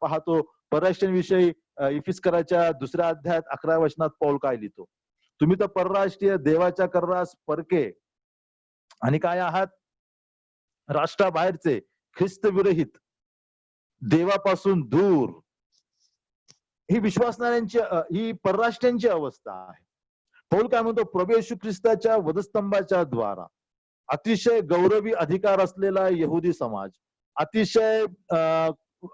पाहतो? परराष्ट्रीयांविषयी इफिस्कराच्या 2ऱ्या अध्यायात 11व्या वचनात पौल काय लिहितो? तुम्ही तर परराष्ट्रीय, देवाच्या करास परके आणि काय आहात? राष्ट्राबाहेरचे, ख्रिस्त विरहित, देवापासून दूर. ही विश्वासणाऱ्यांची, ही परराष्ट्रीयांची अवस्था आहे. पौल काय म्हणतो? प्रभू येशू ख्रिस्ताच्या वधस्तंभाच्या द्वारा अतिशय गौरवी अधिकार असलेला यहुदी समाज, अतिशय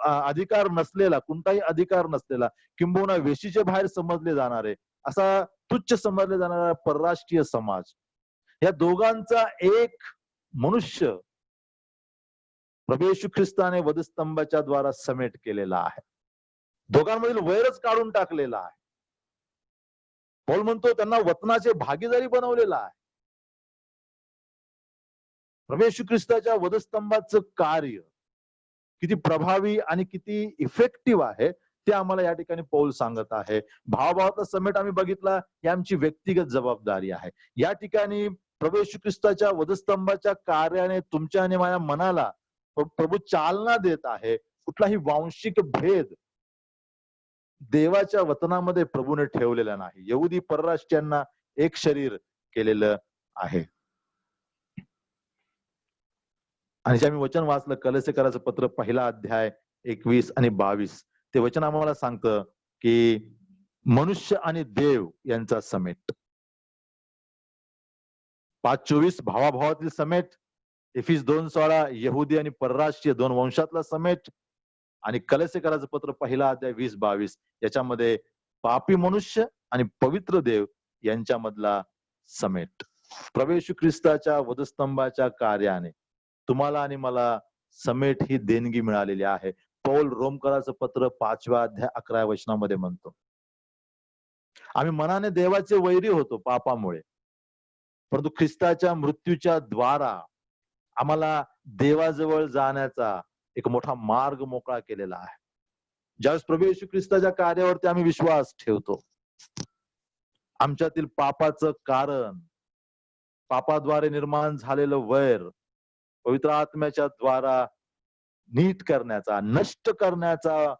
अधिकार नसलेला, कोणताही अधिकार नसलेला, किंबहुना वेशीचे बाहेर समजले जाणारे, असा तुच्छ समजले जाणारा परराष्ट्रीय समाज, या दोघांचा एक मनुष्य प्रभू येशू ख्रिस्ताने वधस्तंभाच्या द्वारा समेट केलेला आहे. दोघांमधील वैरच काढून टाकलेला आहे. पौल म्हणतो त्यांना वतनाचे भागीदारी बनवलेला आहे. प्रभू येशू ख्रिस्ताच्या वधस्तंभाचं कार्य किती प्रभावी आणि किती इफेक्टिव्ह आहे ते आम्हाला या ठिकाणी पौल सांगत आहे. भावाभावाचा समेट आम्ही बघितला, ही आमची व्यक्तिगत जबाबदारी आहे. या ठिकाणी प्रभू येशू ख्रिस्ताच्या वधस्तंभाच्या कार्याने तुमच्या आणि माझ्या मनाला प्रभू चालना देत आहे. कुठलाही वांशिक भेद देवाच्या वतनामध्ये प्रभूने ठेवलेला नाही. यहुदी परराष्ट्रीयांना एक शरीर केलेलं आहे. आणि जे आम्ही वचन वाचलं, कलसेकराचं पत्र 1 अध्याय 21 आणि 22, ते वचन आम्हाला सांगतं की मनुष्य आणि देव यांचा समेट. 5:24 भावाभावातील समेट, एफिस 2:16 यहुदी आणि परराष्ट्रीय दोन वंशातला समेट, आणि कलसेकराचं पत्र 1 अध्याय 20-22 याच्यामध्ये पापी मनुष्य आणि पवित्र देव यांच्यामधला समेट. प्रभू येशू ख्रिस्ताच्या वधस्तंभाच्या कार्याने तुम्हाला आणि मला समेट ही देणगी मिळालेली आहे. पौल रोमकराचं पत्र 5 अध्याय 11 वचनामध्ये म्हणतो, आम्ही मनाने देवाचे वैरी होतो पापामुळे, परंतु ख्रिस्ताच्या मृत्यूच्या द्वारा आम्हाला देवाजवळ जाण्याचा एक मोठा मार्ग मोकळा केलेला आहे. ज्यावेळेस प्रभू येशू ख्रिस्ताच्या कार्यावरती आम्ही विश्वास ठेवतो, आमच्यातील पापाचं कारण, पापाद्वारे निर्माण झालेलं वैर पवित्र आत्म्याच्या द्वारा नीट करण्याचा, नष्ट करण्याचा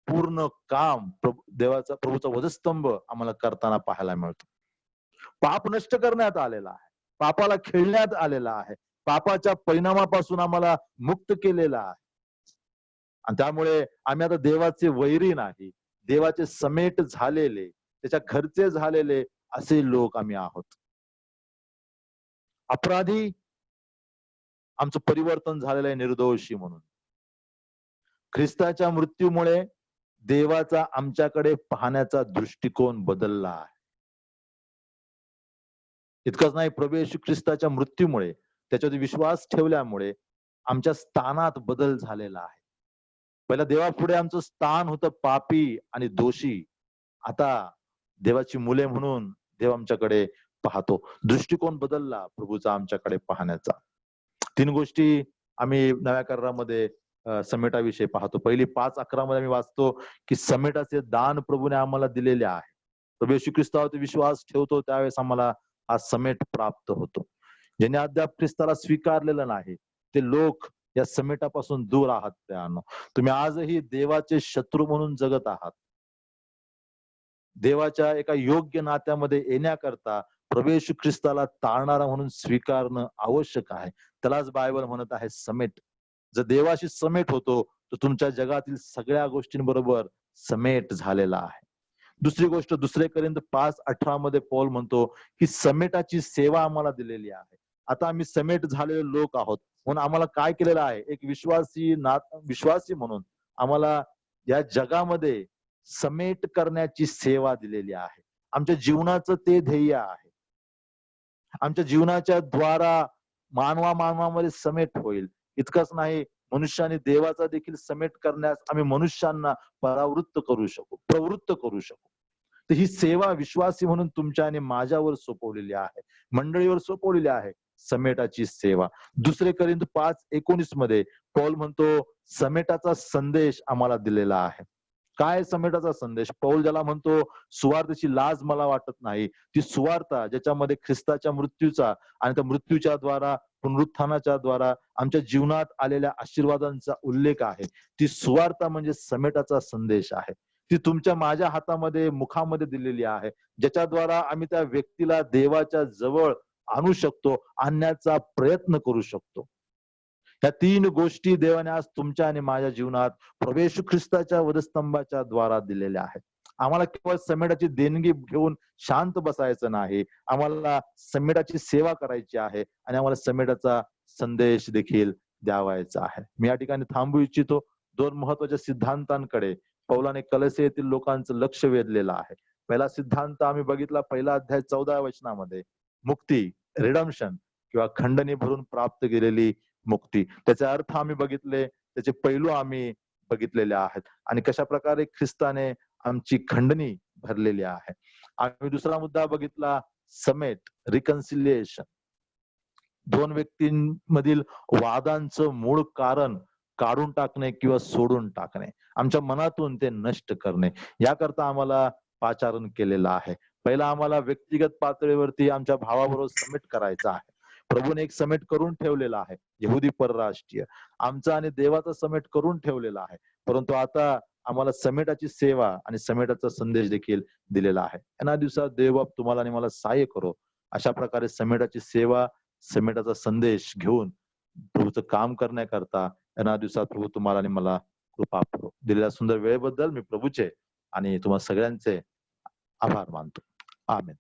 पूर्ण काम प्रभूचा वधस्तंभ आम्हाला करताना पाहायला मिळतो. पाप नष्ट करण्यात आलेला आहे, पापाला खेळण्यात आलेला आहे, पापाच्या परिणामापासून आम्हाला मुक्त केलेला आहे. आणि त्यामुळे आम्ही आता देवाचे वैरी नाही, देवाचे समेट झालेले, त्याच्या घरचे झालेले असे लोक आम्ही आहोत. अपराधी आमचं परिवर्तन झालेलं आहे निर्दोषी म्हणून. ख्रिस्ताच्या मृत्यूमुळे देवाचा आमच्याकडे पाहण्याचा दृष्टिकोन बदलला आहे. इतकंच नाही, प्रभू येशू ख्रिस्ताच्या मृत्यूमुळे, त्याच्यावर विश्वास ठेवल्यामुळे आमच्या स्थानात बदल झालेला आहे. पहिला देवापुढे आमचं स्थान होतं पापी आणि दोषी, आता देवाची मुले म्हणून देव आमच्याकडे पाहतो. दृष्टिकोन बदलला प्रभूचा आमच्याकडे पाहण्याचा. 3 गोष्टी आम्ही नव्या करारामध्ये समेटाविषयी पाहतो. पहिली 5:11 मध्ये आम्ही वाचतो की समेटाचे दान प्रभूने आम्हाला दिलेले आहे. प्रभू येशू ख्रिस्तावरती विश्वास ठेवतो त्यावेळेस आम्हाला हा समेट प्राप्त होतो. ज्यांनी अद्याप ख्रिस्ताला स्वीकारलेलं नाही ते लोक या समेटापासून दूर आहात. त्यानं तुम्ही आजही देवाचे शत्रू म्हणून जगत आहात. देवाच्या एका योग्य नात्यामध्ये येण्याकरता प्रभू येशू ख्रिस्ताला तारणारा म्हणून स्वीकारणं आवश्यक आहे. त्यालाच बायबल म्हणत आहे समेट. जर देवाशी समेट होतो तर तुमच्या जगातील सगळ्या गोष्टींबरोबर समेट झालेला आहे. दुसरी गोष्ट, 2 कोरिंथ 5:18 मध्ये पौल म्हणतो की समेटाची सेवा आम्हाला दिलेली आहे. आता आम्ही समेट झालेले लोक आहोत म्हणून आम्हाला काय केलेलं आहे, एक विश्वासी म्हणून आम्हाला या जगामध्ये समेट करण्याची सेवा दिलेली आहे. आमच्या जीवनाचं ते ध्येय आहे. आमच्या जीवनाच्या द्वारा मानवामध्ये समेट होईल. इतकंच नाही, मनुष्याने देवाचा देखील समेट करण्यास आम्ही मनुष्यांना प्रवृत्त करू शकू. तर ही सेवा विश्वासी म्हणून तुमच्या आणि माझ्यावर सोपवलेली आहे, मंडळीवर सोपवलेली आहे, समेटाची सेवा. 2 कोरिंथ 5:19 मध्ये पौल म्हणतो समेटाचा संदेश आम्हाला दिलेला आहे. काय समेटाचा संदेश? पौल ज्याला म्हणतो सुवार्थेची लाज मला वाटत नाही, ती सुवार्ता ज्याच्यामध्ये ख्रिस्ताच्या मृत्यूचा आणि त्या मृत्यूच्या द्वारा पुनरुत्थानाच्या द्वारा आमच्या जीवनात आलेल्या आशीर्वादांचा उल्लेख आहे. ती सुवार्ता म्हणजे समेटाचा संदेश आहे. ती तुमच्या माझ्या हातामध्ये, मुखामध्ये दिलेली आहे, ज्याच्याद्वारा आम्ही त्या व्यक्तीला देवाच्या जवळ आणू शकतो, आणण्याचा प्रयत्न करू शकतो. ह्या 3 गोष्टी देवाने आज तुमच्या आणि माझ्या जीवनात प्रभू येशू ख्रिस्ताच्या वधस्तंभाच्या द्वारा दिलेल्या आहेत. आम्हाला केवळ समेटाची देणगी घेऊन शांत बसायचं नाही, आम्हाला समेटाची सेवा करायची आहे आणि आम्हाला समेटाचा संदेश देखील द्यावायचा आहे. मी या ठिकाणी थांबू इच्छितो. दोन महत्वाच्या सिद्धांतांकडे पौलाने कलसे येथील लोकांचं लक्ष वेधलेलं आहे. पहिला सिद्धांत आम्ही बघितला, पहिला अध्याय 14 वचनामध्ये, मुक्ती, रिडम्शन किंवा खंडणी भरून प्राप्त केलेली मुक्ती. त्याचे अर्थ आम्ही बघितले, त्याचे पैलू आम्ही बघितलेले आहेत आणि कशा प्रकारे ख्रिस्ताने आमची खंडणी भरलेली आहे. आम्ही दुसरा मुद्दा बघितला, समेट, रिकन्सिलिएशन. दोन व्यक्तींमधील वादांचं मूळ कारण काढून टाकणे किंवा सोडून टाकणे, आमच्या मनातून ते नष्ट करणे, याकरता आम्हाला पाचारण केलेलं आहे. पहिला आम्हाला व्यक्तिगत पातळीवरती आमच्या भावाबरोबर समेट करायचा आहे. प्रभूने एक समेट करून ठेवलेला आहे, यहुदी परराष्ट्रीय, आमचा आणि देवाचा समेट करून ठेवलेला आहे. परंतु आता आम्हाला समेटाची सेवा आणि समेटाचा संदेश देखील दिलेला आहे. या दिवसात देवबाप तुम्हाला आणि मला सहाय्य करो, अशा प्रकारे समेटाची सेवा, समेटाचा संदेश घेऊन प्रभूचं काम करण्याकरता या दिवसात प्रभू तुम्हाला आणि मला कृपा करो. दिलेल्या सुंदर वेळेबद्दल मी प्रभूचे आणि तुम्हा सगळ्यांचे आभार मानतो. आमेन.